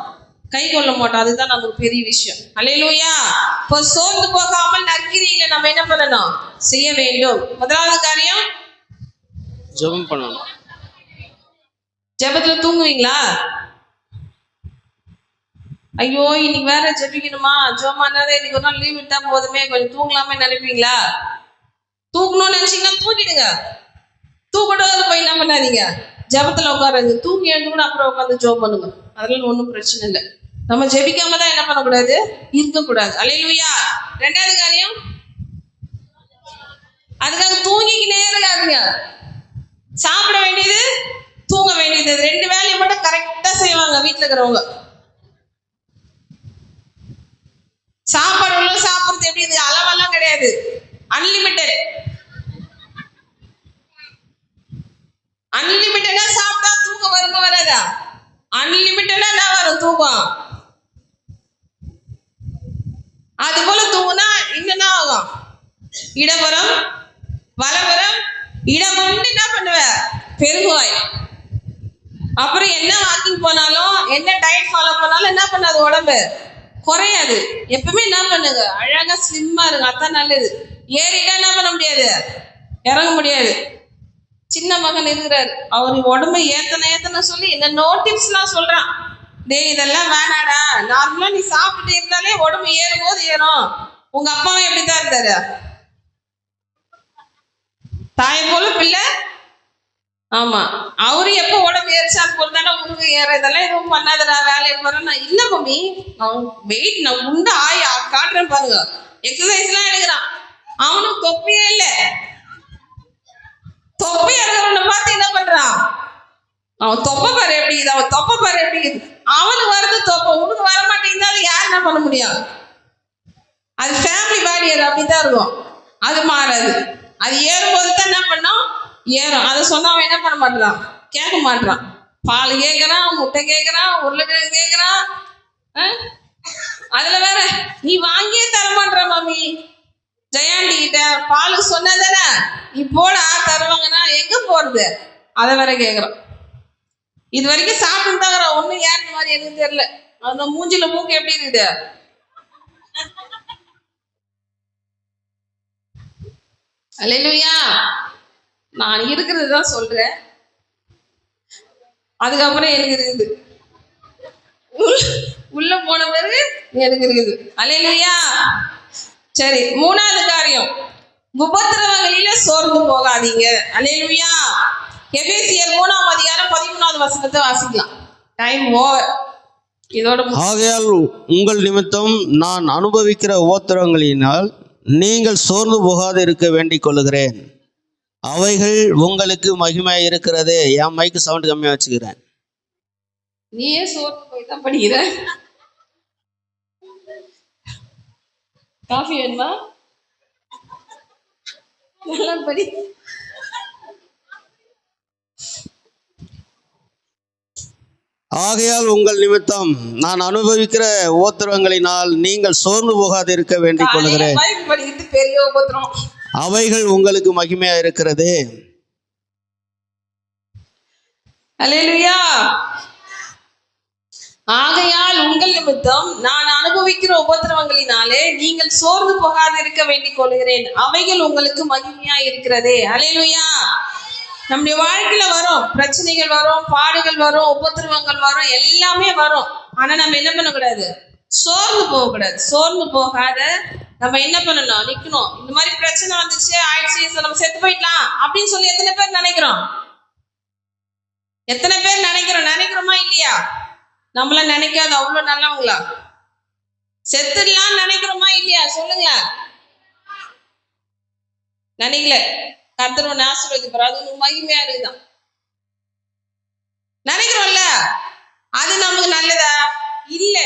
கை கொள்ள மாட்டோம். அதுதான் நமக்கு பெரிய விஷயம். அல்லேலூயா. இப்போ சோர்ந்து போகாமல் நற்கிரியைகளை நம்ம என்ன பண்ணணும், செய்ய வேண்டும். முதலாவது காரியம் ஜெபம் பண்ணணும். ஜெபத்துல தூங்குவீங்களா? ஐயோ இன்னைக்கு வேற ஜெபிக்கணுமா, ஜோமானாதான் இன்னைக்கு ஒரு நாள் லீவ் விட்டா போதுமே, கொஞ்சம் தூங்கலாமே நினைப்பீங்களா? தூங்கணும்னு நினைச்சீங்கன்னா தூங்கிடுங்க. தூக்கட்டோது போய் என்ன பண்ணாதீங்க, ஜெபத்துல உட்காருங்க. தூங்கி எழுந்து கூட அப்புறம் உட்காந்து ஜெபம் பண்ணுங்க. அதெல்லாம் ஒன்றும் பிரச்சனை இல்லை. நம்ம ஜெபிக்காம தான் என்ன பண்ணக்கூடாது, இருக்கக்கூடாது. அல்லேலூயா. 2வது காரியம், அதுக்காக தூங்கிக்கினே இருக்காதுங்க. சாப்பிட வேண்டியது தூங்க வேண்டியது 2 வேலையை மட்டும் கரெக்டா செய்வாங்க வீட்டுல இருக்கிறவங்க. சாப்பாடு உள்ள சாப்பிடுறது எப்படி, இது அளவெல்லாம் கிடையாது, அன்லிமிட்டடா சாப்பிட்டா தூக்கம் வருமா வராதா? அன்லிமிட்டடா என்ன வரும் தூக்கம். அது போல தூங்குனா என்னென்ன ஆகும், இடபுறம் வலபுறம் இடம் கொண்டு என்ன பண்ணுவ, பெருகுவாய். அப்புறம் என்ன வாக்கிங் போனாலும் என்ன டயட் ஃபாலோ பண்ணாலும் என்ன பண்ணாது, உடம்பு குறையாது. எப்பவுமே என்ன பண்ணுங்க, அழகா ஸ்லிம்மா இருங்க, அதான் நல்லது. ஏறிட்டா என்ன பண்ண முடியாது, இறங்க முடியாது. சின்ன மகன் இருக்கிறாரு, அவருக்கு உடம்பை ஏத்தனை சொல்லி என்னென்ன டிப்ஸ் எல்லாம் சொல்றான். டேய் இதெல்லாம் வேணாடா, நார்மலா நீ சாப்பிட்டு இருந்தாலே உடம்பு ஏறும் போது ஏறும். உங்க அப்பாவும் எப்படித்தான் இருந்தாரு, தாயை போல பிள்ளை. ஆமா அவரு எப்ப உடம்பு ஏறிச்சால் போறதானே உங்களுக்கு ஏற, இதெல்லாம் எதுவும் பண்ணாதடா வேலைக்கு போறேன். நான் இல்ல மம்மி, வெயிட் நான் உண்டு காட்டுறேன் பாருங்க, எக்ஸசைஸ் எல்லாம் எடுக்கிறான். அவனுக்கு தொப்பியே இல்லை. தொப்பை இருக்கிறவனை பார்த்து என்ன பண்றான், அவன் தொப்பை பாரு எப்படி இது, அவன் தொப்பை பாரு எப்படி இது. அவனுக்கு வருது தொப்பை, உனக்கு வர மாட்டேங்குது. யார் என்ன பண்ண முடியும்? அது ஃபேமிலி பாடி, அது அப்படித்தான் இருக்கும். அது மாறாது. அது ஏறும்போது தான் என்ன பண்ணோம், ஏறும். அதை சொன்னா அவன் என்ன பண்ண மாட்டான், கேட்க மாட்டான். பால் கேட்கறான், முட்டை கேட்கறான், உருளைக்கிழங்கு கேட்கறான். அதுல வேற நீ வாங்கியே தரமாட்டா மாமி. ஜெயாண்டி கிட்ட பாலுக்கு சொன்னதானே நீ போடா தருவாங்கன்னா எங்க போறது, அதை வேற கேட்கறான். இது வரைக்கும் சாப்பிட்டு தாங்கிறான், ஒண்ணும் ஏறின மாதிரி எனக்கு தெரியல. அந்த மூஞ்சில மூக்கு எப்படி இருக்குது. அல்லேலூயா. நான் இருக்கிறது தான் சொல்றேன். அதுக்கப்புறம் எனக்கு இருக்குது, உள்ள போன பிறகு எனக்கு இருக்குது. அல்லேலூயா. சரி, மூணாவது காரியம், உபத்திரவங்களில சோர்ந்து போகாதீங்க. அல்லேலூயா. எபேசியர் 3ஆம் அதிகாரம் 13வது வசனத்தை வாசிக்கலாம். Time over. இதோட ஆகையால் உங்கள் நிமித்தம் நான் அனுபவிக்கிற உபத்திரவங்களினால் நீங்கள் சோர்ந்து போகாது இருக்க வேண்டிக் கொள்கிறேன். அவைகள் உங்களுக்கு மகிமையாக இருக்கிறது. என் மைக்கு சவுண்ட் கம்மியாக வச்சுக்கிறேன். நீயே சோர்ந்து போய் தான் படிக்கிற. காஃபி வேணுமா? நல்லா படி. ஆகையால் உங்கள் நிமித்தம் நான் அனுபவிக்கிற உபத்திரவங்களினால் நீங்கள் சோர்ந்து போகாது இருக்க வேண்டிக் கொள்கிறேன். பெரிய உபத்திரம். அவைகள் உங்களுக்கு மகிமையா இருக்கிறது. அல்லேலூயா. ஆகையால் உங்கள் நிமித்தம் நான் அனுபவிக்கிற உபத்திரவங்களினாலே நீங்கள் சோர்ந்து போகாது இருக்க வேண்டிக் கொள்கிறேன். அவைகள் உங்களுக்கு மகிமையா இருக்கிறதே. அல்லேலூயா. நம்முடைய வாழ்க்கையில வரும் பிரச்சனைகள், வரும் பாடுகள், வரும் உபத்திரவங்கள் வரும், எல்லாமே வரும். ஆனா நம்ம என்ன பண்ணக்கூடாது, சோர்ந்து போகக்கூடாது. சோர்ந்து போகாத நம்ம என்ன பண்ணணும், நிக்கணும். இந்த மாதிரி பிரச்சனை வந்துச்சு, ஆயிடுச்சு, நம்ம செத்து போயிடலாம் அப்படின்னு சொல்லி எத்தனை பேர் நினைக்கிறோம்? எத்தனை பேர் நினைக்கிறோமா இல்லையா? நம்மள நினைக்காது அவ்வளவு நல்லவங்களா? செத்துடலாம் நினைக்கிறோமா இல்லையா? சொல்லுங்க. நினைக்கல. கர்த்தர் ஆசீர்வதிப்பார், அது உனக்கு மகிமையா இருக்குதான். நினைக்கிறோம்ல, அது நமக்கு நல்லதா? இல்ல.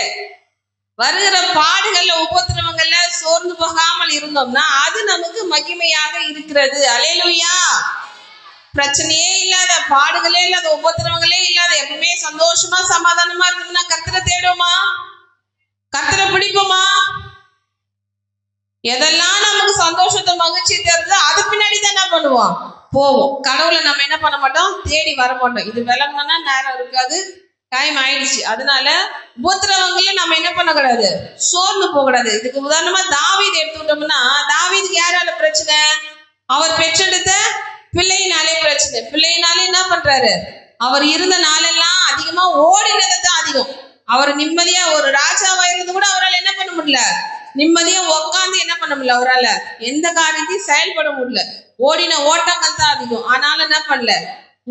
வருகிற பாடுகள்ல உபத்திரவங்கள்ல சோர்ந்து போகாமல் இருந்தோம்னா அது நமக்கு மகிமையாக இருக்கிறது. அல்லேலூயா. பிரச்சனையே இல்லாத, பாடுகளே இல்லாத, உபத்திரவங்களே இல்லாத, எப்பவுமே சந்தோஷமா சமாதானமா இருக்குதுன்னா கர்த்தரை தேடுமா? கர்த்தரை பிடிக்குமா? எதெல்லாம் நமக்கு சந்தோஷத்தை மகிழ்ச்சி தருதோ அது பின்னாடி தான் என்ன பண்ணுவோம், போவோம். கடவுளை நம்ம என்ன பண்ண மாட்டோம், தேடி வர மாட்டோம். இது விளங்கணும்னா நேரம் இருக்காது, டைம் ஆயிடுச்சு. அதனால உபத்திரவங்கள்ல நம்ம என்ன பண்ணக்கூடாது, சோர்ந்து போகக்கூடாது. இதுக்கு உதாரணமா தாவீது எடுத்துக்கிட்டோம்னா, தாவீதுக்கு யாரால பிரச்சனை? அவர் பெற்றெடுத்த பிள்ளையினாலே பிரச்சனை. பிள்ளையினாலே என்ன பண்றாரு, அவர் இருந்த நாளெல்லாம் அதிகமா ஓடினது தான் அதிகம். அவர் நிம்மதியா ஒரு ராஜாவா இருந்து கூட அவரால் என்ன பண்ண முடியல, நிம்மதியா உட்காந்து என்ன பண்ண முடியல, அவரால் எந்த காரியத்தையும் செயல்பட முடியல. ஓடின ஓட்டங்கள் தான் அதிகம். ஆனாலும் என்ன பண்ணல,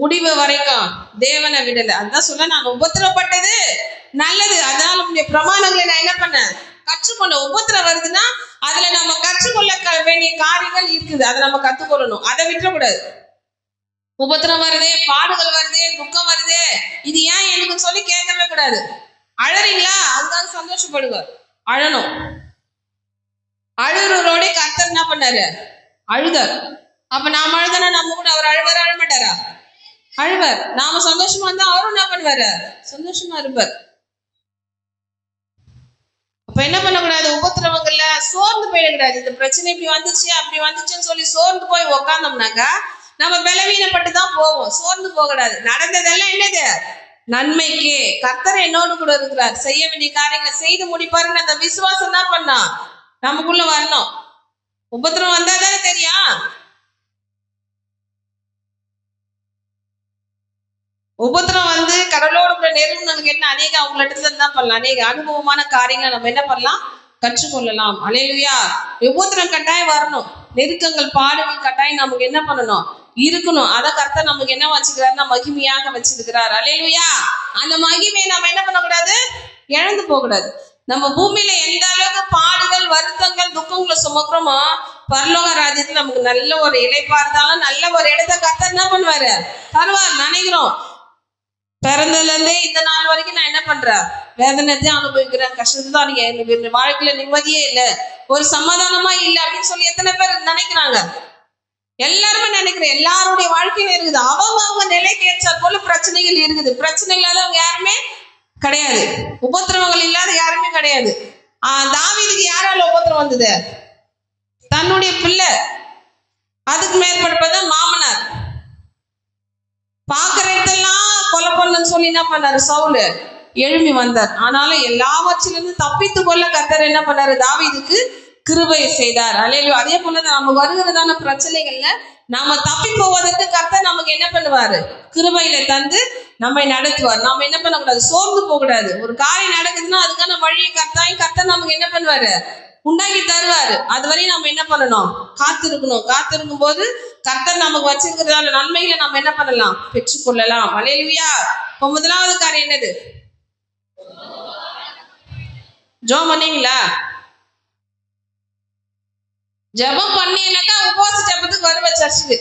முடிவு வரைக்கும் தேவனை விடல. அதுதான் சொல்ல, நான் உபத்திரப்பட்டது நல்லது, அதனால உங்களுடைய பிரமாணங்களை நான் என்ன பண்ணேன், கற்றுக்கொள்ள. உபத்திரம் வருதுன்னா அதுல நம்ம கற்றுக்கொள்ள வேண்டிய காரியங்கள் இருக்குது, அதை நம்ம கத்துக்கொள்ளணும், அதை விட்டுறக்கூடாது. உபத்திரம் வருதே, பாடுகள் வருதே, துக்கம் வருதே, இது ஏன் எனக்கு சொல்லி கேட்கவே கூடாது. அழறீங்களா, அதுக்காக சந்தோஷப்படுங்க, அழணும். அழுறோட கர்த்தர் என்ன பண்ணாரு, அழுதார். அப்ப நாம அழுதானா நம்ம கூட அவர் அழுவார், அழமாட்டாரா? அழுவார். நாம சந்தோஷமா இருந்தா அவரும் என்ன பண்ணுவாரு, சந்தோஷமா இருப்பார். அப்ப என்ன பண்ணக்கூடாது, உபத்திரவங்கள்ல சோர்ந்து போயிடக்கூடாது. இந்த பிரச்சனை இப்படி வந்துச்சு அப்படி வந்துச்சுன்னு சொல்லி சோர்ந்து போய் உக்காந்தோம்னாக்கா நம்ம பலவீனப்பட்டு தான் போவோம். சோர்ந்து போகக்கூடாது. நடந்ததெல்லாம் என்னது, நன்மைக்கு. கர்த்தர் என்னோடு கூட இருக்கிறார், செய்ய வேண்டிய காரியங்களை செய்து முடிப்பாருன்னு அந்த விசுவாசம் தான் பண்ணா நமக்குள்ள வரணும். உபத்திரம் வந்தாதானே தெரியும். உபத்திரம் வந்து கடவுளோடு கூட நெருங்கினதுக்கு என்ன, அநேக அவங்க இடத்துல தான் பண்ணலாம். அநேக அனுபவமான காரியங்களை நம்ம என்ன பண்ணலாம், கற்றுக்கொள்ளலாம். அல்லேலூயா. உபத்திரம் கட்டாயம் வரணும். நெருக்கங்கள், பாடுகள் கட்டாயம் நமக்கு என்ன பண்ணணும், இருக்கணும். அதை கர்த்தர் நமக்கு என்ன வச்சுக்கிறாருன்னா மகிமையாக வச்சிருக்கிறார். அல்லேலூயா. அந்த மகிமையை நம்ம என்ன பண்ணக்கூடாது, இழந்து போகக்கூடாது. நம்ம பூமியில எந்த அளவுக்கு பாடுகள், வருத்தங்கள், துக்கங்களை சுமக்கிறோமோ பரலோக ராஜ்யத்துல நமக்கு நல்ல ஒரு இளைப்பா இருந்தாலும் நல்ல ஒரு இடத்த கர்த்தர் என்ன பண்ணுவாரு, தருவார். நினைக்கிறோம் பிறந்ததுல இருந்தே இந்த நாள் வரைக்கும் நான் என்ன பண்றேன், வேதனை தான் அனுபவிக்கிறேன், கஷ்டத்தை தான் எனக்கு வாழ்க்கையில நிம்மதியே இல்லை, ஒரு சமாதானமா இல்லை அப்படின்னு சொல்லி எத்தனை பேர் நினைக்கிறாங்க? எல்லாருமே நினைக்கிறேன். எல்லாருடைய வாழ்க்கையில இருக்குது. அவங்க நிலைக்கு ஏற்ற போல பிரச்சனைகள் இருக்குது. பிரச்சனை இல்லாதவங்க யாருமே கிடையாது. உபத்திரவங்கள் இல்லாத யாருமே கிடையாது. தாவீதுக்கு யாரால உபத்திரம் வந்தது? தன்னுடைய பிள்ளை. அதுக்கு மேற்பட்டதான் மாமனார். பாக்குற இடத்தெல்லாம் கொலை பண்ணு சொல்லி என்ன பண்ணாரு? சவுலு எழும்பி வந்தார். ஆனாலும் எல்லாவற்றிலிருந்து தப்பித்து கொள்ள கர்த்தர் என்ன பண்ணாரு? தாவீதுக்கு கிருபை செய்தார். அல்லேலூயா. அதே போலதான் நம்ம வருகிறதான பிரச்சனைகள்ல நாம தப்பி போவதற்கு கர்த்தர் நமக்கு என்ன பண்ணுவாரு? கிருபையில தந்து நம்மை நடத்துவார். நாம என்ன பண்ணக்கூடாது? சோர்ந்து போக கூடாது. ஒரு காரியம் நடக்குதுன்னா அதுக்கான வழியை கர்த்தர் நமக்கு என்ன பண்ணுவாரு? உண்டாக்கி தருவாரு. அது வரையும் நம்ம என்ன பண்ணணும்? காத்திருக்கணும். காத்திருக்கும் போது கர்த்தர் நமக்கு வச்சிருக்கிறதான நன்மைகளை நம்ம என்ன பண்ணலாம்? பெற்றுக்கொள்ளலாம். அல்லேலூயா. இப்போ முதலாவது காரியம் என்னது? ஜெபம் பண்ணீங்களா? ஜெபம் பண்ணீங்கன்னாக்கா உபவாச ஜெபத்துக்கு வருவேன் சர்ச்சுக்கு.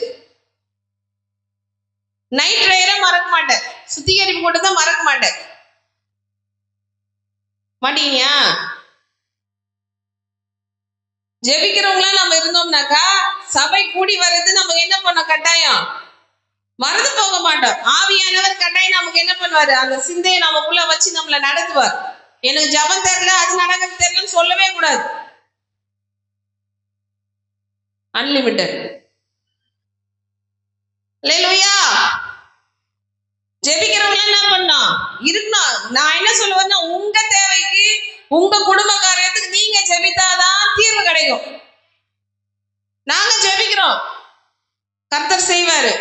நைட் ப்ரேயரை மறக்க மாட்டேன். சுத்திகரிப்பு கூட தான் மறக்க மாட்டேன். மாட்டீங்க? ஜெபிக்கிறவங்களா நம்ம இருந்தோம்னாக்கா சபை கூடி வர்றது நமக்கு என்ன பண்ண கட்டாயம்? மறந்து போக மாட்டோம். ஆவியானவர் கட்டாயம் நமக்கு என்ன பண்ணுவாரு? அந்த சிந்தையை நமக்குள்ள வச்சு நம்மளை நடத்துவார். எனக்கு ஜெபம் தெரியல, அது நடக்கிறது தெரியலன்னு சொல்லவே கூடாது. அன்லிமிட்டட். அல்லேலூயா. ஜெபிக்கிறவங்க என்ன பண்ணோம்? இருக்கணும். நான் என்ன சொல்லுவேன்னா, உங்க தேவைக்கு உங்க குடும்ப காரியத்துக்கு நீங்க ஜெபித்தாதான் தீர்வு கிடைக்கும். நாங்க ஜெபிக்கிறோம், கர்த்தர் செய்வாரு.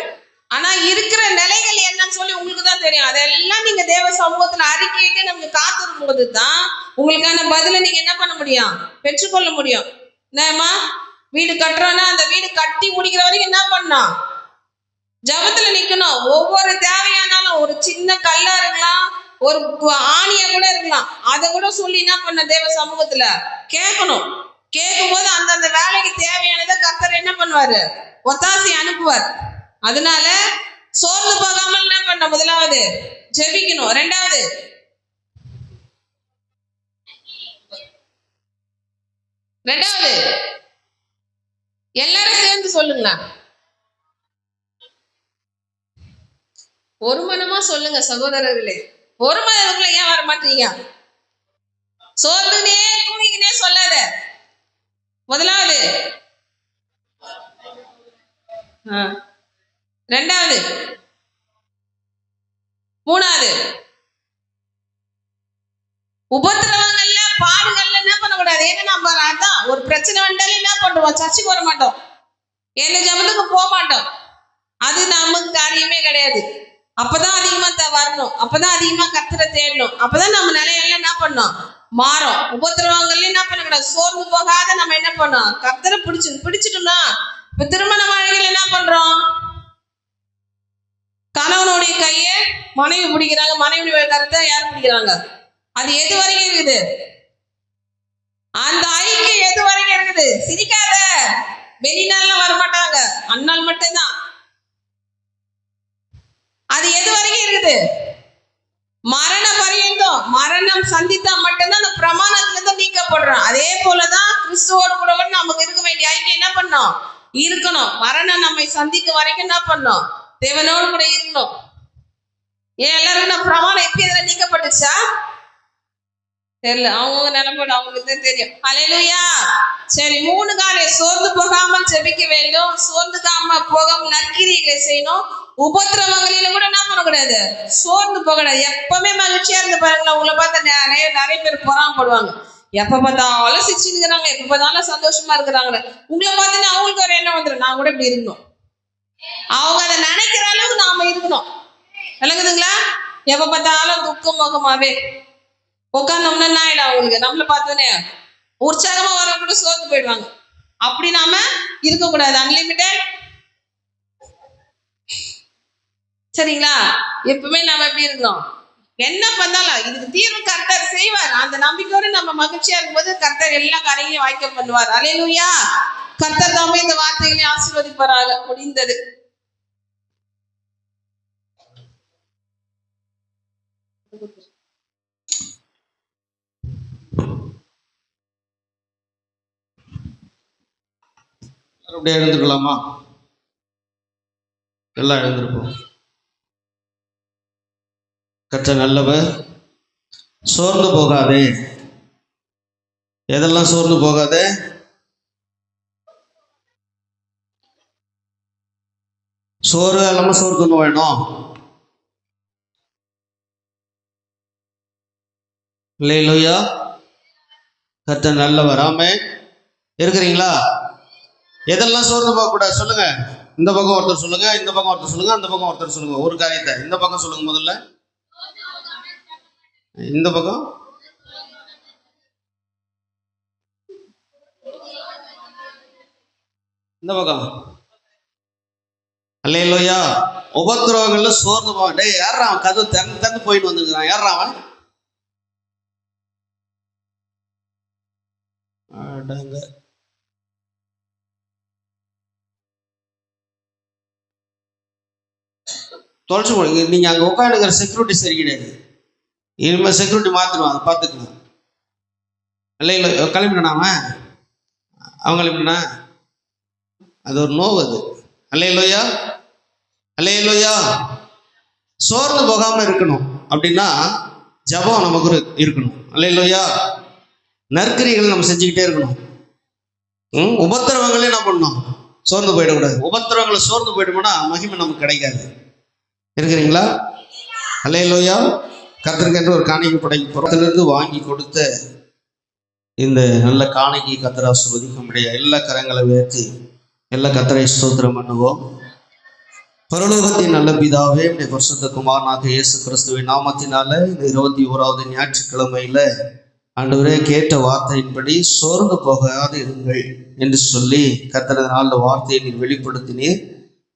ஆனா இருக்கிற நிலைகள் என்னன்னு சொல்லி உங்களுக்கு தான் தெரியும். அதெல்லாம் நீங்க தேவ சமூகத்துல அறிக்கையிட்டு நமக்கு காத்திருக்கும் போது தான் உங்களுக்கான பதில நீங்க என்ன பண்ண முடியும்? பெற்றுக்கொள்ள முடியும். என்னம்மா வீடு கட்டுறோன்னா அந்த வீடு கட்டி முடிக்கிற வரைக்கும் என்ன பண்ணணும்? ஜபத்துல நிக்கணும். ஒவ்வொரு தேவையானாலும் ஒரு சின்ன கல்லா இருக்கலாம், ஒரு ஆணியா கூட இருக்கலாம், அதை கூட சொல்லி என்ன பண்ண தேவ சமூகத்துல கேட்கணும். கேட்கும் போது அந்தந்த வேலைக்கு தேவையானதை கர்த்தர் என்ன பண்ணுவாரு? ஒத்தாசி அனுப்புவார். அதனால சோர்ந்து போகாமல் என்ன பண்ண? முதலாவது ஜெபிக்கணும். ரெண்டாவது எல்லாரும் சேர்ந்து சொல்லுங்களா? ஒரு மனமா சொல்லுங்க சகோதரர்களே. ஒரு மனதுக்குள்ள ஏன் வர மாட்டீங்க? சோர்ந்துனே தூங்கினே சொல்லாத. முதலாவது, ரெண்டாவது, மூணாவது, உபத்திரவங்கள்ல பாடுகள்ல என்ன பண்ணக்கூடாது? ஏன்னா நம்ம அதான் ஒரு பிரச்சனை வந்தாலும் என்ன பண்ணுவோம்? சர்ச்சுக்கு வர மாட்டோம், எந்த ஜபத்துக்கு போக மாட்டோம். அது நமக்கு காரியமே கிடையாது. அப்பதான் அதிகமா வரணும், அப்பதான் அதிகமா கர்த்தரை தேடணும், அப்பதான் நம்ம நிலையெல்லாம் என்ன பண்ணோம்? மாறும். உபத்திரவங்கள்ல என்ன பண்ணக்கூடாது? சோர்ந்து போகாத நம்ம என்ன பண்ணோம்? கர்த்தரை பிடிச்சிட்டோம்னா இப்ப திருமண வாழ்க்கையில என்ன பண்றோம்? கணவனுடைய கையை மனைவி பிடிக்கிறாங்க, மனைவியுடைய கருத்தை யார் பிடிக்கிறாங்க? அது எது வரைக்கும் இருக்குது? அந்த ஐக்கியம் எது வரைக்கும் இருக்குது? சிரிக்காத, வெளிநாள்லாம் வரமாட்டாங்க, அண்ணால் மட்டும்தான். அது எது வரைக்கும் இருக்குது? மரண பரியந்தம். மரணம் சந்தித்தா மட்டும்தான் அந்த பிரமாணத்துல இருந்து நீக்கப்படுறோம். அதே போலதான் கிறிஸ்துவோடு கூட நமக்கு இருக்க வேண்டிய ஐக்கியம் என்ன பண்ணோம்? இருக்கணும். மரணம் நம்மை சந்திக்க வரைக்கும் என்ன பண்ணோம்? தேவனோடு கூட இருக்கணும். ஏன் எல்லாருக்கும் நான் பிரமாணம் எப்படி இதுல நீக்கப்பட்டுச்சா? தெரியல. அவங்க நிலைப்பாடு அவங்களுக்கு தான் தெரியும். அல்லேலூயா. சரி, 3 காரியம். சோர்ந்து போகாமல் ஜெபிக்க வேண்டும், சோர்ந்து போகாமல் நற்கிரியைகளை செய்யணும், உபத்திரவங்களில கூட என்ன பண்ணக்கூடாது? சோர்ந்து போகக்கூடாது. எப்பவுமே மகிழ்ச்சியா இருந்து பாருங்களேன். உங்களை பார்த்து நிறைய பேர் பொறாமப்படுவாங்க. எப்ப பார்த்தாலும் சிரிச்சுட்டு இருக்கிறாங்க, எப்ப பார்த்தாலும் சந்தோஷமா இருக்கிறாங்க. உங்களை பார்த்தீங்கன்னா அவங்களுக்கு ஒரு எண்ணம் வந்துடும், நான் கூட இப்படி இருக்கணும். அவங்க அதை நினைக்கிற அளவுக்கு நாம இருக்கணும். விளங்குதுங்களா? எப்ப பார்த்தாலும் துக்கம் முகமாவே உட்காந்தோம்னா என்ன ஆயிடும்? அவங்களுக்கு நம்மள பார்த்தோன்னே உற்சாகமா வர கூட சோர்ந்து போயிடுவாங்க. அப்படி நாம இருக்கக்கூடாது. அன்லிமிட்டெட். சரிங்களா? எப்பவுமே நாம எப்படி இருக்கணும்? என்ன பண்ணாலும் இதுக்கு தீர்வு கர்த்தர் செய்வார். அந்த நம்பிக்கையோடு நம்ம மகிழ்ச்சியா இருக்கும்போது கர்த்தர் எல்லா காரியங்களையும் வாய்க்க பண்ணுவார். அல்லேலூயா. கர்த்தர் தாமே இந்த வார்த்தைகளை ஆசீர்வதிப்பாராக. முடிந்தது. அப்படியே எழுந்துக்கலாமா? எல்லாம் எழுந்திருப்போம். கர்த்தர் நல்லவர். சோர்ந்து போகாதே. எதெல்லாம் சோர்ந்து போகாதே? சோறு இல்லாம சோறு தூங்க வேணும் இல்லையா? கர்த்தர் நல்லவர். ஆமே. இருக்கிறீங்களா? எதெல்லாம் சோர்ந்து போக கூடாது சொல்லுங்க. இந்த பக்கம் ஒருத்தர் சொல்லுங்க, இந்த பக்கம் ஒருத்தர் சொல்லுங்க, அந்த பக்கம் ஒருத்தர் சொல்லுங்க. ஒரு காரியத்தை இந்த பக்கம் சொல்லுங்க. முதல்ல இந்த பக்கம். இந்த பக்கம். அல்லேலூயா. உபத்திரவங்கள்ல சோர்ந்து போக. டேய், யாரா அவன் கதவு திறந்து திறந்து போயிட்டு வந்துருக்கான்? யாரா அவன்? தொலைச்சு போடுங்க. நீங்க அங்க உட்காந்துக்கிற செக்யூரிட்டி சரி கிடையாது. இனிமேல் செக்யூரிட்டி மாத்திடுவாங்க, பார்த்துக்கலாம். இல்லை கிளம்பினா அவன் கிளம்பினா அது ஒரு நோவு. அது அல்லேலூயா. அல்லேலூயா. சோர்ந்து போகாம இருக்கணும் அப்படின்னா ஜெபம் நமக்கு இருக்கணும். அல்லேலூயா. நற்கிரிகளை நம்ம செஞ்சுக்கிட்டே இருக்கணும். உபத்திரவங்களே என்ன பண்ணணும்? சோர்ந்து போயிடக்கூடாது. உபத்திரவங்களை சோர்ந்து போயிட்டோம்னா மகிமை நமக்கு கிடைக்காது. இருக்கிறீங்களா? அல்லேலூயா. கர்த்தருக்கு என்று ஒரு காணிக்கை படைக்க புறத்திலிருந்து வாங்கி கொடுத்த இந்த நல்ல காணிக்கை கர்த்தர் ஆசீர்வதிக்க முடியாது. எல்லா கரங்களை உயர்த்தி எல்லா கர்த்தரை ஸ்தோத்திரம் பண்ணுவோம். பரலோகத்தின் நல்ல பிதாவே, இந்த பரிசுத்த குமாரனாக இயேசு கிறிஸ்துவின் நாமத்தினால இந்த 21வது ஞாயிற்றுக்கிழமையில ஆண்டவரே கேட்ட வார்த்தையின்படி சோர்ந்து போகாது இருங்கள் என்று சொல்லி கர்த்தரது நாளில் வார்த்தையை நீர் வெளிப்படுத்தினீர்.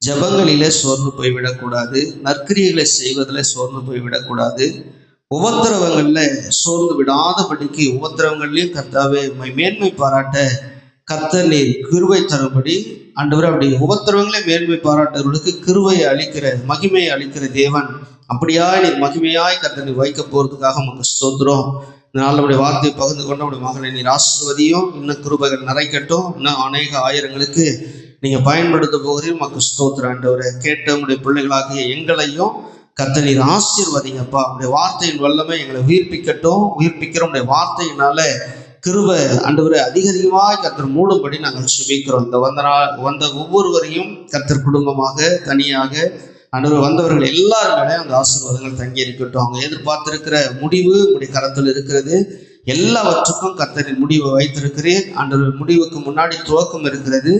ஜபங்களிலே சோர்ந்து போய்விடக்கூடாது. நற்கிரியைகளை செய்வதில் சோர்ந்து போய்விடக்கூடாது. உபத்திரவங்கள்ல சோர்ந்து விடாதபடிக்கு உபத்திரவங்கள்லையும் கர்த்தாவே மேன்மை பாராட்ட கர்த்தர் நீர் கிருபை தரும்படி ஆண்டவரே, அப்படி உபத்திரவங்களே மேன்மை பாராட்டுவர்களுக்கு கிருபையை அளிக்கிற மகிமையை அளிக்கிற தேவன், அப்படியாய் நீர் மகிமையாய் கர்த்தர் நீர் வைக்க போறதுக்காக நமக்கு ஸ்தோத்திரம். இதனால் நம்முடைய வார்த்தையை பகிர்ந்து கொண்டு நம்முடைய மகளை நீர் ஆசீர்வதியும். இன்னும் கிருபைகள் நிறைக்கட்டும். இன்னும் அநேக ஆயிரங்களுக்கு நீங்க பயன்படுத்த போகிறீர்கள். மக்கள் ஸ்தோத்திரம் ஆண்டவரே. கேட்ட உங்களுடைய பிள்ளைகளாகிய எங்களையும் கர்த்தர் நீர் ஆசீர்வதிங்கப்பா. உங்களுடைய வார்த்தையின் வல்லமை எங்களை உயிர்ப்பிக்கட்டும். உயிர்ப்பிக்கிற உங்களுடைய வார்த்தையினால கிருபை ஆண்டவரே அதிகமாக கர்த்தர் மூடும்படி நாங்கள் சுபிக்கிறோம். இந்த வந்த ஒவ்வொருவரையும் கர்த்தர் குடும்பமாக தனியாக ஆண்டவர் வந்தவர்கள் எல்லாருமே அந்த ஆசீர்வாதங்கள் தங்கி இருக்கட்டும். அவங்க எதிர்பார்த்திருக்கிற முடிவு உங்களுடைய கரத்தில் இருக்கிறது. எல்லாவற்றுக்கும் கர்த்தரின் முடிவை வைத்திருக்கிறேன். ஆண்டவர் முடிவுக்கு முன்னாடி துவக்கம் இருக்கிறது.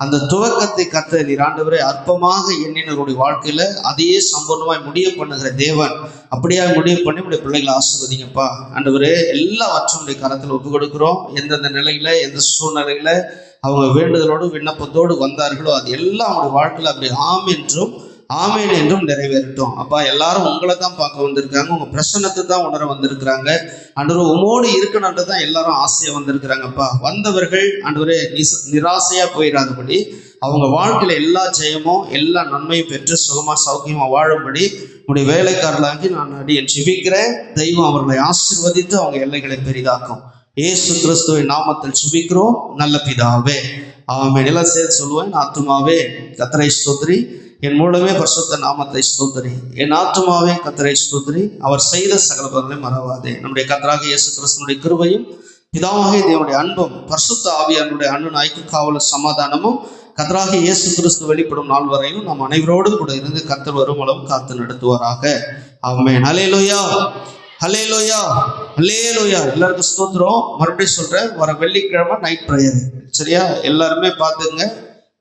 அந்த துவக்கத்தை கர்த்தர் நீர் ஆண்டவரை அற்பமாக எண்ணினருடைய வாழ்க்கையில அதையே சம்பூர்ணமாய் முடிவு பண்ணுகிற தேவன், அப்படியே முடிவு பண்ணி உடைய பிள்ளைகளை ஆசீர்வதிங்கப்பா. ஆண்டவரே, எல்லாவற்றும் உடைய கரத்தில் ஒப்பு கொடுக்கிறோம். எந்தெந்த நிலையில எந்த சூழ்நிலையில அவங்க வேண்டுதலோடு விண்ணப்பத்தோடு வந்தார்களோ அது எல்லாம் அவங்களுடைய வாழ்க்கையில அப்படி ஆமேன் என்றும் நிறைவேறட்டும். அப்பா, எல்லாரும் உங்களை தான் பார்க்க வந்திருக்காங்க. உங்க பிரசன்னத்தை தான் உணர வந்திருக்கிறாங்க. ஆண்டவரே, உமோடு இருக்கணுன்றது தான் எல்லாரும் ஆசையா வந்திருக்கிறாங்கப்பா. வந்தவர்கள் ஆண்டவரே நிராசையா போயிடாதபடி அவங்க வாழ்க்கையில எல்லா ஜெயமும் எல்லா நன்மையும் பெற்று சுகமா சௌக்கியமா வாழும்படி உடைய வேலைக்காரர்களாகி நான் அடியேன் ஜெபிக்கிறேன். தெய்வம் அவர்களை ஆசீர்வதித்து அவங்க எல்லைகளை பெரிதாக்கும். இயேசு கிறிஸ்துவின் நாமத்தில் ஜெபிக்கிறோம் நல்ல பிதாவே, ஆமென். எல்லாம் சேர்த்து சொல்லுவேன். ஆத்துமாவே கர்த்தரை ஸ்தோத்திரி, என் மூலமே பரிசுத்த நாமத்தை ஸ்தோத்திரி. என் ஆத்துமாவே கர்த்தரை ஸ்தோத்திரி, அவர் செய்த சகல பலனை மறவாதே. நம்முடைய கர்த்தராகிய இயேசு கிறிஸ்துவினுடைய கிருபையும் பிதாவாகிய தேவனுடைய அன்பும் பரிசுத்த ஆவியானுடைய அன்பும் ஐக்கிய காவல சமாதானமும் கர்த்தராகிய இயேசு கிறிஸ்து வெளிப்படும் நாள் வரையும் நம் அனைவரோடும் கூட இருந்து கர்த்தர் வரும் அளவும் காத்து நடத்துவாராக. ஆமென். ஹல்லேலூயா, ஹல்லேலூயா, ஹல்லேலூயா. எல்லாருக்கும் ஸ்தோத்திரம். மறுபடியும் சொல்றேன், வர வெள்ளிக்கிழமை நைட் ப்ரேயர். சரியா? எல்லாருமே பார்த்துங்க.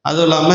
அதுவும் இல்லாம